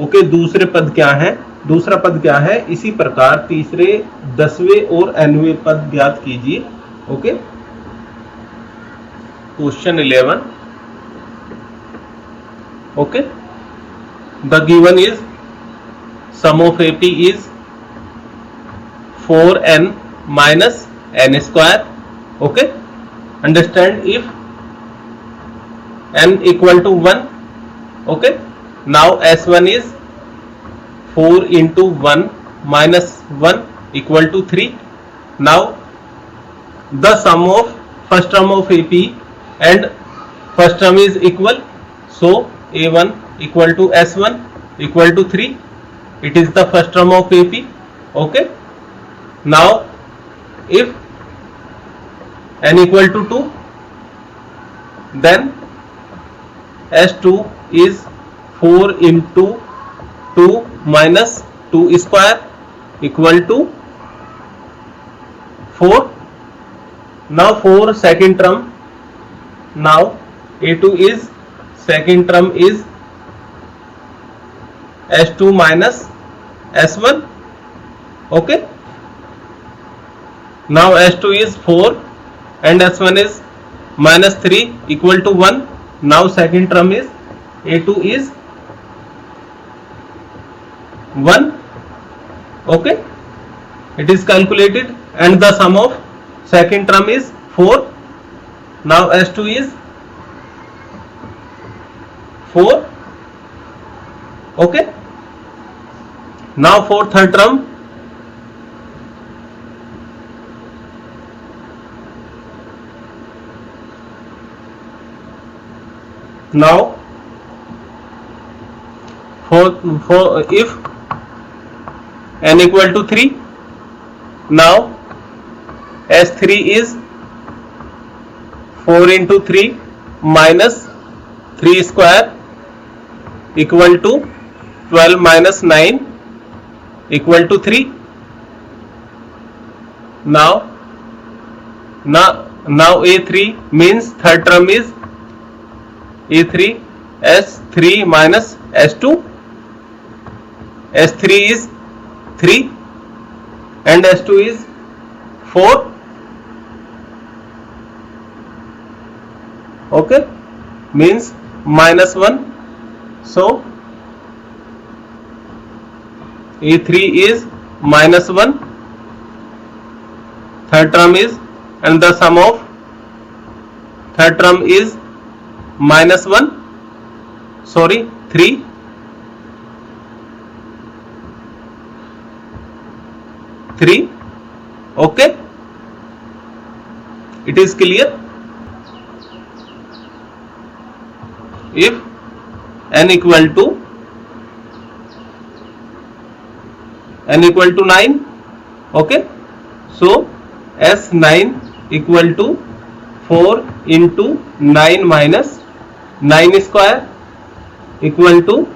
ओके, दूसरे पद क्या है, दूसरा पद क्या है. इसी प्रकार तीसरे, 10वें और nवें पद ज्ञात कीजिए. Okay, question 11. Okay, the given is sum of AP is 4n minus n square. Okay, understand, if n equal to 1. Okay, now S1 is 4 into 1 minus 1 equal to 3. Now the sum of first term of AP and first term is equal, so A1 equal to S1 equal to 3. It is the first term of AP. Okay, now if n equal to 2, then S2 is 4 into 2 minus 2 square equal to 4. Now for second term, now A2 is second term is S2 minus S1. Okay, now S2 is 4 and S1 is minus 3 equal to 1. Now second term is A2 is 1. Okay, it is calculated and the sum of second term is 4. Now S2 is 4. Okay, now for third term, now for if n equal to 3, now S3 is 4 into 3 minus 3 square equal to 12 minus 9 equal to 3. Now A3 means third term is A3, S3 minus S2. S3 is 3 and S2 is 4. Okay, means minus 1. So A3 is minus 1, third term is, and the sum of third term is minus 1, sorry 3. Okay, it is clear. If n equal to 9, okay, so S9 equal to 4 into 9 minus 9 square equal to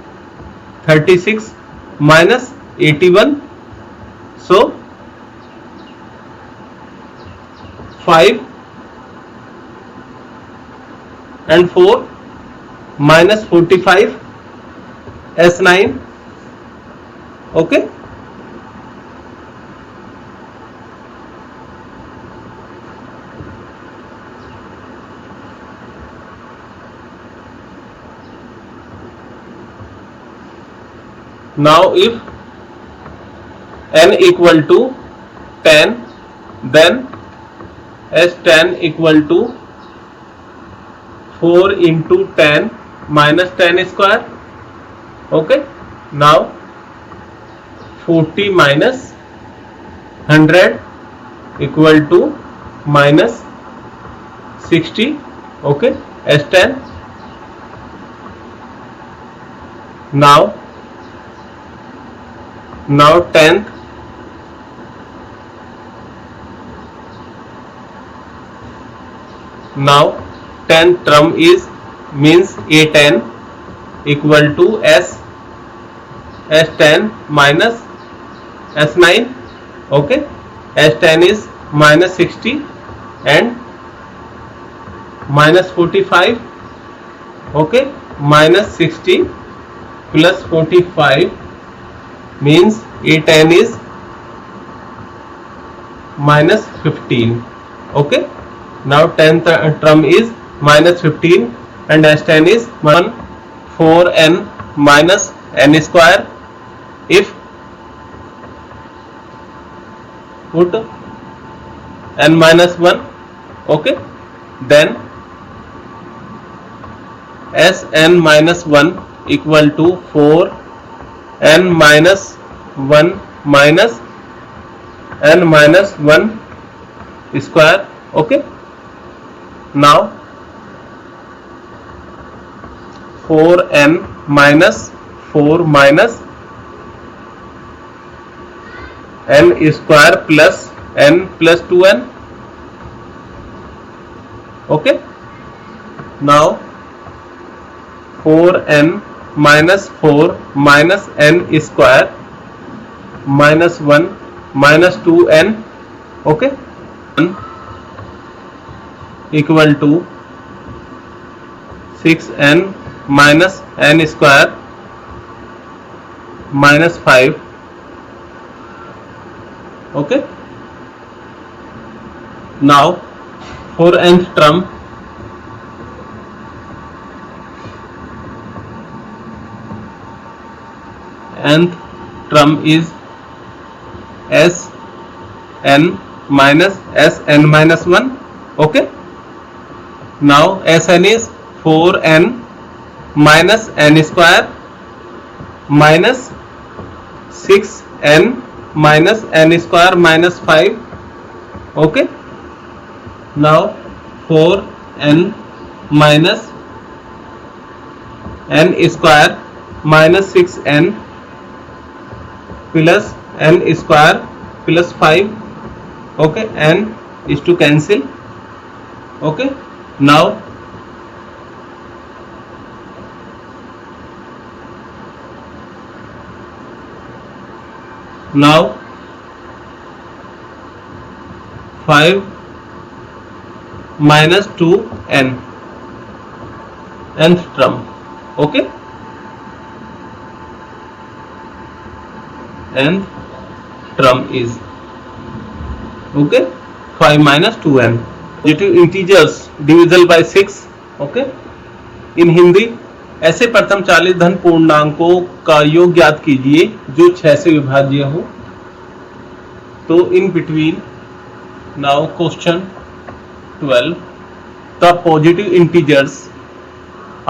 36 minus 81. So 5 and 4 minus 45 S9. Okay, now if n equal to 10, then S10 equal to 4 into 10 minus 10 square. Okay, now 40 minus 100 equal to minus 60. Okay, S10. Now 10th, now 10th term is means A10 equal to S10 minus S9. Okay, S10 is minus 60 and minus 45. Okay, minus 60 plus 45 means A10 is minus 15. Okay, now 10th term is minus 15 and S10 is 1 4n minus n square. If put n minus 1, okay, then Sn minus 1 equal to 4 n minus 1 minus n minus 1 square. Okay, now 4n minus 4 minus n square plus n plus 2n. Okay, now 4n minus 4 minus n square minus 1 minus 2n. Okay, equal to 6n minus n square minus 5. Okay, now for nth term, nth term is Sn minus Sn minus 1. Okay. Now Sn is 4n minus n square minus 6n minus n square minus 5. Okay. Now 4n minus n square minus 6n plus n square plus 5. Okay, n is to cancel. Okay, now now 5 minus 2n nth term. Okay, nth term is okay 5 minus 2n. Positive integers divisible by 6. Okay, in Hindi ऐसे प्रथम 40 धन पूर्णांकों का योग ज्ञात कीजिए जो 6 से विभाज्य हो. तो in between now question 12, the positive integers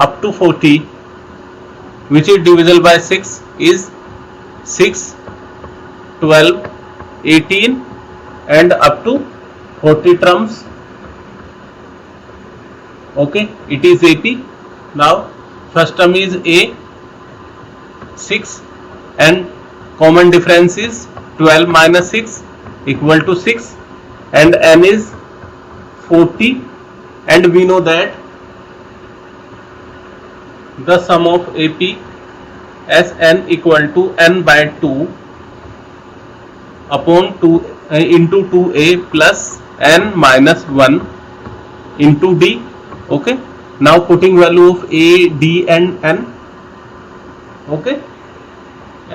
up to 40 which is divisible by 6 is 6, 12, 18 and up to 40 terms. Okay, it is AP. Now first term is A 6 and common difference is 12 minus 6 equal to 6 and n is 40 and we know that the sum of AP Sn equal to n by 2 upon 2 into 2a plus n minus 1 into d. Okay, now putting value of a, d and n. Okay,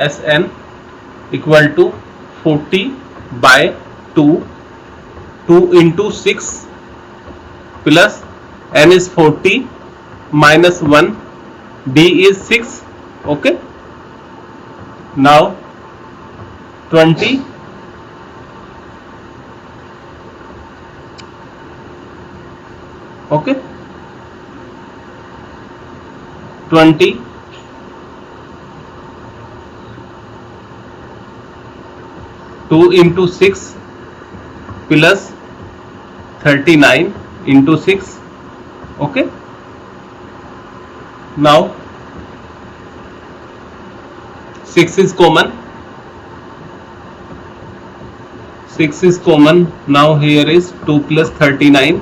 Sn equal to 40 by 2 into 6 plus n is 40 minus 1, d is 6. Okay, now 20 okay 20 2 into 6 plus 39 into 6. Okay, now 6 is common. 6 is common. Now here is 2 plus 39.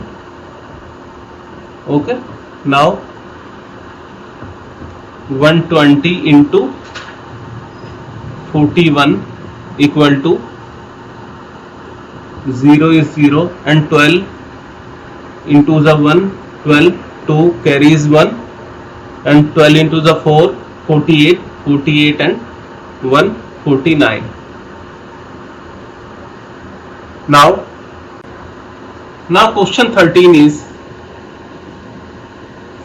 Okay, now 120 into 41 equal to 0 is 0 and 12 into the 1, 12, 2 carries 1 and 12 into the 4, 48, 48 and 1, 49. Now question 13 is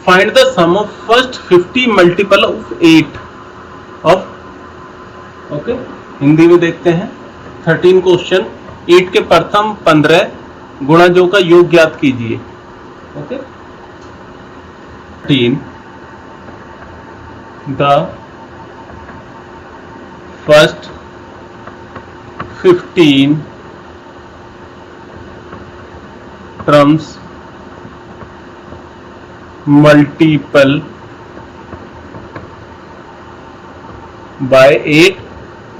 find the sum of first 50 multiple of 8 of. Okay, Hindi में देखते हैं 13 question. 8 के प्रथम 15 गुणजों का योग ज्ञात कीजिए. Okay, 13 the first 15 terms multiple by 8.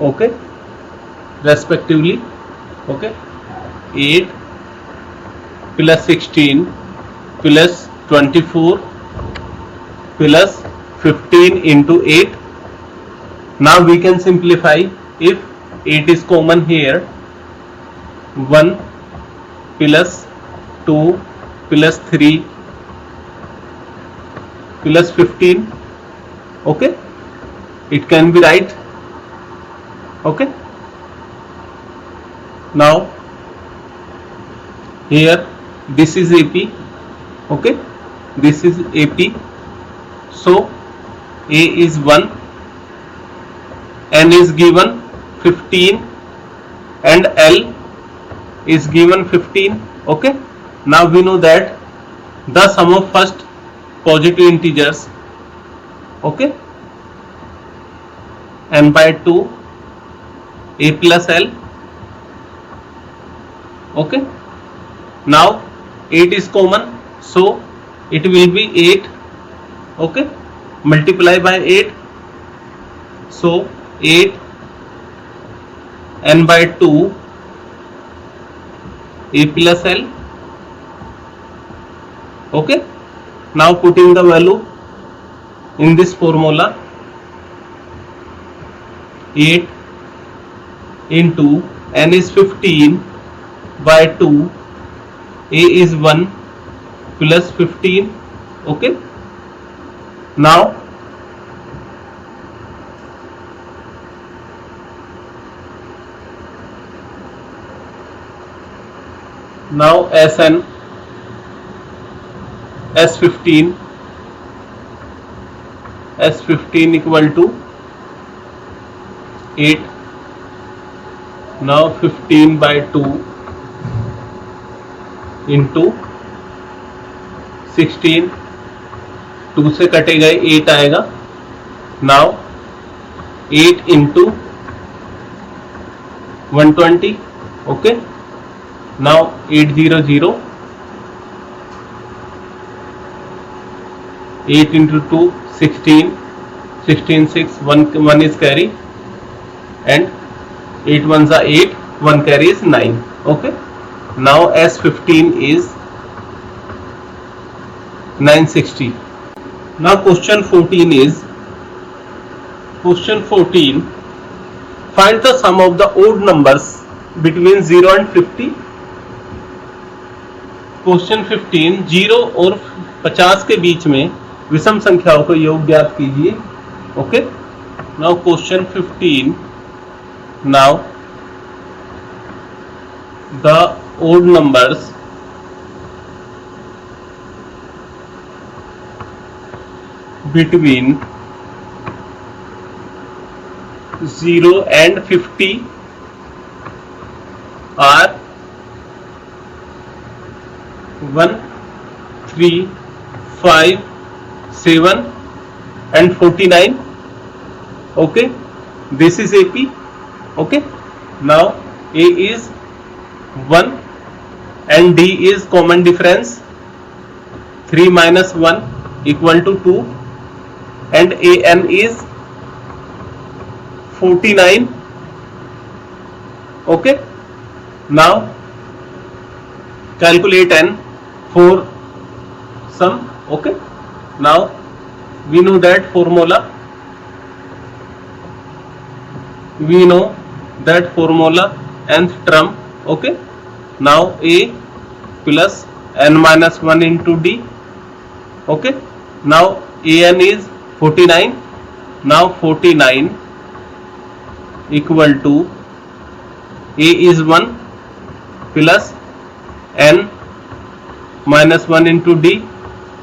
Okay, respectively. Okay, 8 plus 16 plus 24 plus 15 into 8. Now we can simplify. If 8 is common here, 1 plus 2 plus 3 plus 15. Okay, it can be right. Okay, now here this is AP. Okay, this is AP. So A is 1, n is given 15 and L is given 15. Okay, now we know that the sum of first positive integers, okay, n by 2 a plus l. Okay, now 8 is common, so it will be 8. Okay, multiply by 8, so 8 n by 2 a plus l. Okay, now putting the value in this formula, 8 into n is 15 by 2, a is 1 plus 15. Okay, now Sn S15 equal to 8. Now 15 by 2 into 16, 2 से कटेगा 8 आएगा. Now 8 into 120. Okay, now 800, 8 into 2 16, 16 6, 1 is carry, and 8 ones are 8, 1 carry is 9. Okay, now S15 is 960. Now question 14 is, find the sum of the odd numbers between 0 and 50. Question 15, 0 और 50 के बीच में विषम संख्याओं का योग ज्ञात कीजिए. Okay, now question 15, now the odd numbers between 0 and 50 are 1, 3, 5, 7 and 49. Okay, this is AP. Okay, now A is 1 and D is common difference. 3 minus 1 equal to 2, and AN is 49. Okay, now calculate n for sum. Okay, now we know that formula, nth term. Okay, now A plus n minus 1 into D. Okay, now AN is 49. Now 49 equal to A is 1 plus n minus 1 into D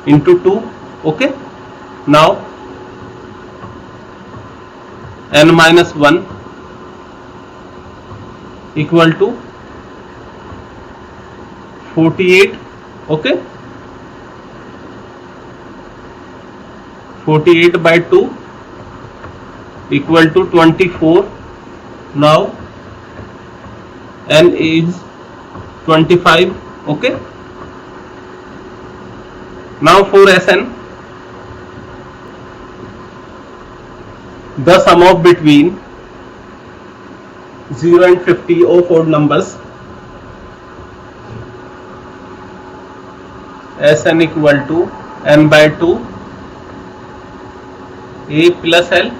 into 2. Okay, now n minus 1 equal to 48. Okay, 48 by 2 equal to 24. Now n is 25. Okay, now for Sn, the sum of between 0 and 50 of odd numbers, Sn equal to n by 2 A plus L.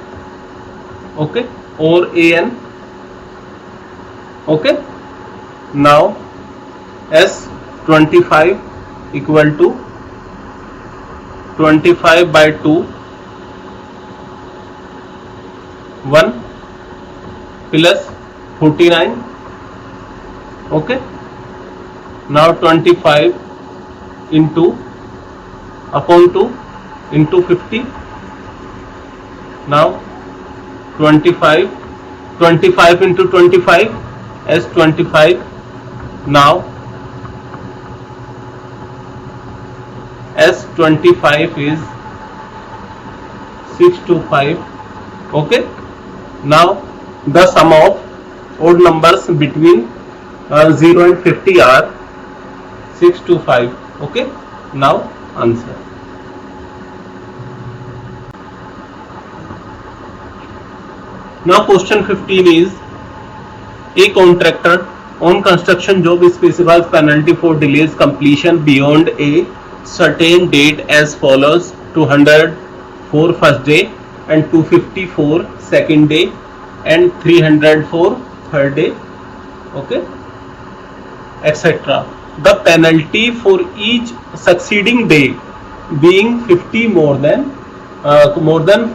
Okay, or AN. Okay, now S25 equal to 25 by 2 1 plus 49. Okay, now 25 into upon 2 into 50. Now 25 into 25 as 25 now S25 is 625. Okay, now the sum of odd numbers between 0 and 50 are 625. Okay, now answer. Now question 15 is, a contractor on construction job specifies penalty for delays completion beyond a certain date as follows: 200 for first day and 250 for second day and 300 for third day, okay, etc. The penalty for each succeeding day being 50 more than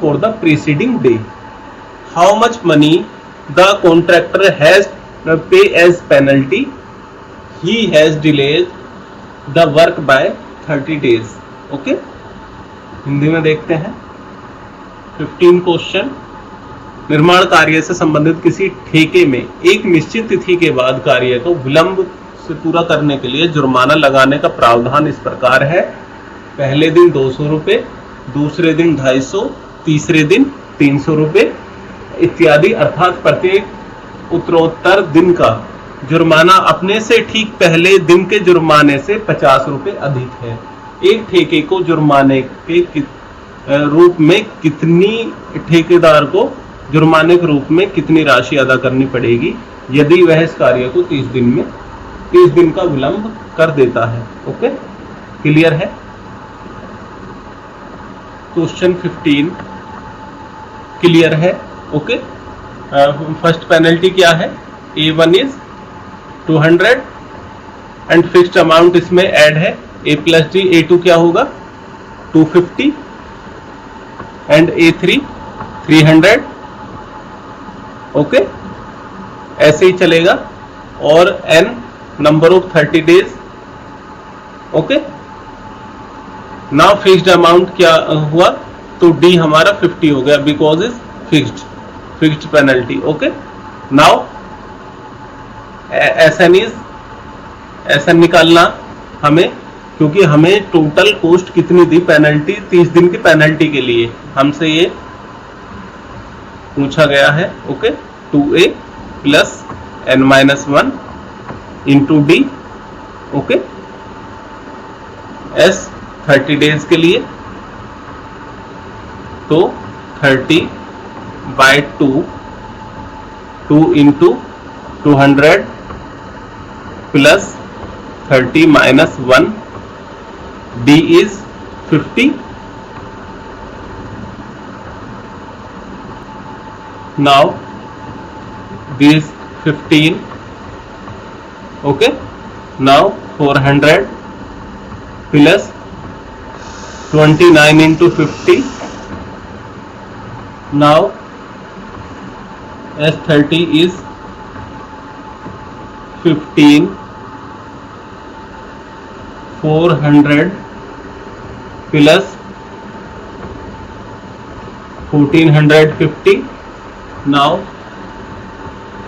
for the preceding day. How much money the contractor has pay as penalty? He has delayed the work by 30 days. Okay, Hindi में देखते हैं 15 question. निर्माण कार्य से संबंधित किसी ठेके में एक निश्चित तिथि के बाद कार्य को विलंब से पूरा करने के लिए जुर्माना लगाने का प्रावधान इस प्रकार है: पहले दिन 200 रुपये, दूसरे दिन 250, तीसरे दिन 300 रुपये इत्यादि। अर्थात प्रत्येक उत्तरोत्तर दिन का जुर्माना अपने से ठीक पहले दिन के जुर्माने से 50 रुपये अधिक है। एक ठेके को जुर्माने के रूप में कितनी ठेकेदार को जुर्माने के रूप में कितनी राशि अदा करनी पड़ेगी यदि वह इस कार्य को 30 दिन का विलंब कर देता है? ओके, क्लियर है? क्वेश्चन 15 क्लियर है? ओके, फर्स्ट पेनल्टी क्या है? A1 is 200 and fixed amount इसमें ऐड है A प्लस डी। A2 क्या होगा? 250 एंड A3 300। ओके, ऐसे ही चलेगा। और N number of 30 days. Okay, now fixed amount क्या हुआ? तो D हमारा 50 हो गया because is fixed penalty. Okay, now SN निकालना हमें, क्योंकि हमें टोटल कॉस्ट कितनी दी पेनल्टी 30 दिन की पेनल्टी के लिए, हमसे ये पूछा गया है। ओके, 2A प्लस N-1 into D। Okay, S 30 days के लिए तो 30 by 2 into 200 plus 30 minus 1, D is 50। Now this 15। okay, now 400 plus 29 into 50। now S30 is 15, 400 plus 1450। now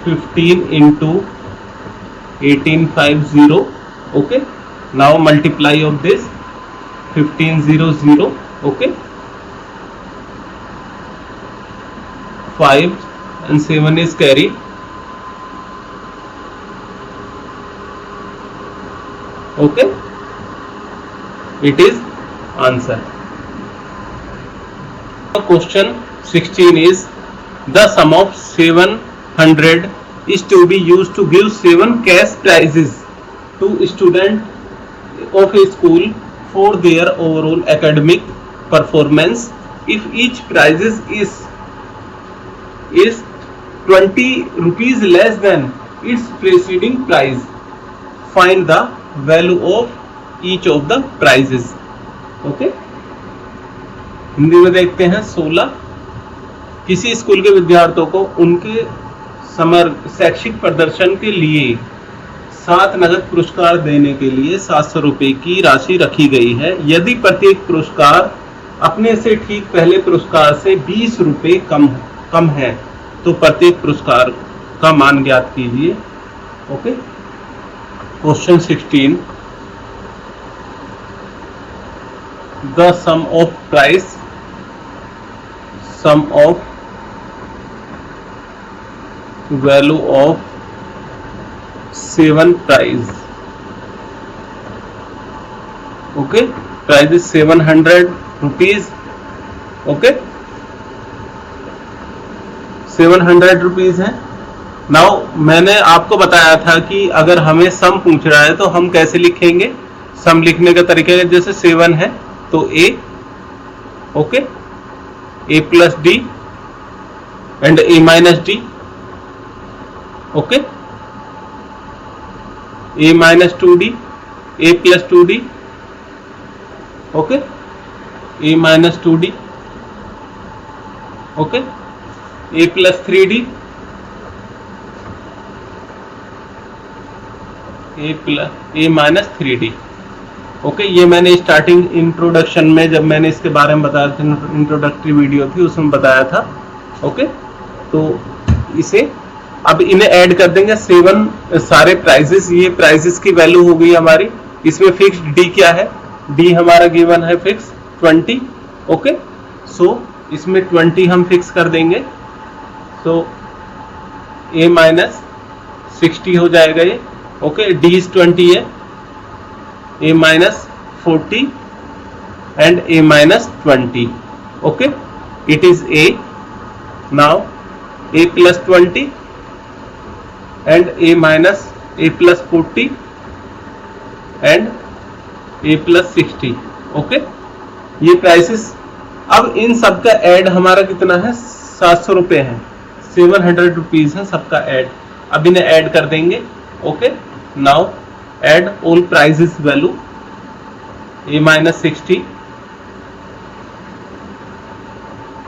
15 into 1850। okay, now multiply of this 1500। okay, 5 and 7 is carried। okay, it is answer। Question 16 is, the sum of 700 is to be used to give 7 cash prizes to student of a school for their overall academic performance if each prize is 20 rupees less than its preceding prize। find the value of each of the prizes। Okay, Hindi में देखते हैं 16। किसी school के विद्यार्थियों को उनके शैक्षिक प्रदर्शन के लिए 7 नगद पुरस्कार देने के लिए 700 रुपए की राशि रखी गई है। यदि प्रत्येक पुरस्कार अपने से ठीक पहले पुरस्कार से 20 रुपए कम है तो प्रत्येक पुरस्कार का मान ज्ञात कीजिए। Okay, Question 16. The sum of value of 7 price. Okay, price is 700 rupees. Okay, 700 rupees है. नाउ मैंने आपको बताया था कि अगर हमें सम पूछ रहा है तो हम कैसे लिखेंगे. सम लिखने का तरीका है, जैसे 7 है तो A, okay, A plus D and A minus D. Okay, A minus 2d, A plus 2d. Okay, A minus 2d. Okay, A plus 3d, A minus 3d. Okay, ये मैंने स्टार्टिंग इंट्रोडक्शन में जब मैंने इसके बारे में बताया था, इंट्रोडक्टरी वीडियो थी उसमें बताया था. ओके, तो इसे अब इन्हें ऐड कर देंगे 7 सारे प्राइजेस. ये प्राइजेस की वैल्यू हो गई हमारी. इसमें फिक्स्ड डी क्या है, डी हमारा गिवन है फिक्स 20. ओके, सो इसमें 20 हम फिक्स कर देंगे. सो ए माइनस 60 हो जाएगा ये. ओके, डी इज 20 है, A minus 40 and A minus 20. Okay, it is A. Now A plus 20 and A minus A plus 40 and A plus 60. Okay, ये प्राइसेस. अब इन सबका ऐड हमारा कितना है, 700 रुपए है. 700 रुपीज है सबका ऐड. अब इन्हें ऐड कर देंगे. Okay, now add all prices value. A minus 60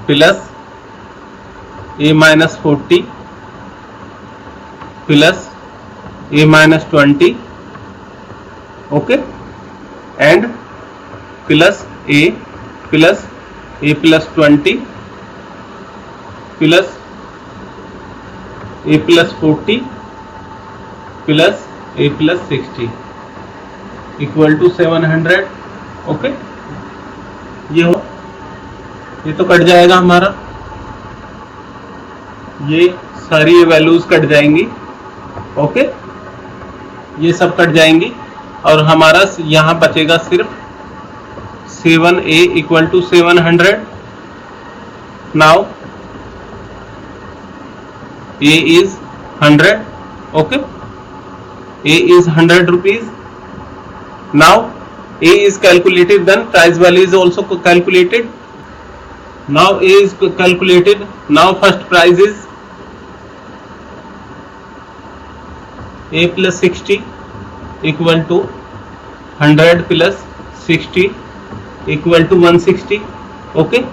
plus A minus 40 plus A minus 20. Okay, and plus A plus A plus 20 plus A plus 40 plus A plus 60 equal to 700. Okay, ये हो, ये तो cut जाएगा हमारा, ये सारी values cut जाएंगी. Okay, ये सब कट जाएंगी और हमारा यहाँ बचेगा सिर्फ 7a equal to 700. Now a is 100. Okay, A is 100 rupees. Now A is calculated, then price value is also calculated. Now A is calculated. Now first price is A plus 60 equal to 100 plus 60 equal to 160. Okay.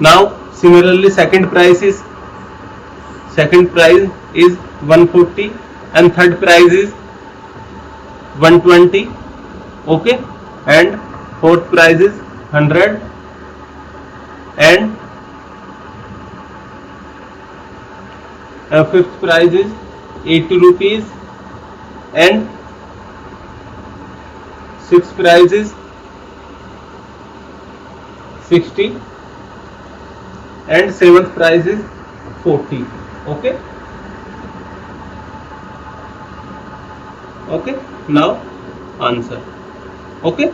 Now similarly second price is 140 and third price is 120. Okay, and fourth price is 100 and fifth price is 80 rupees and sixth price is 60 and seventh price is 40. Okay, okay, now answer. Okay.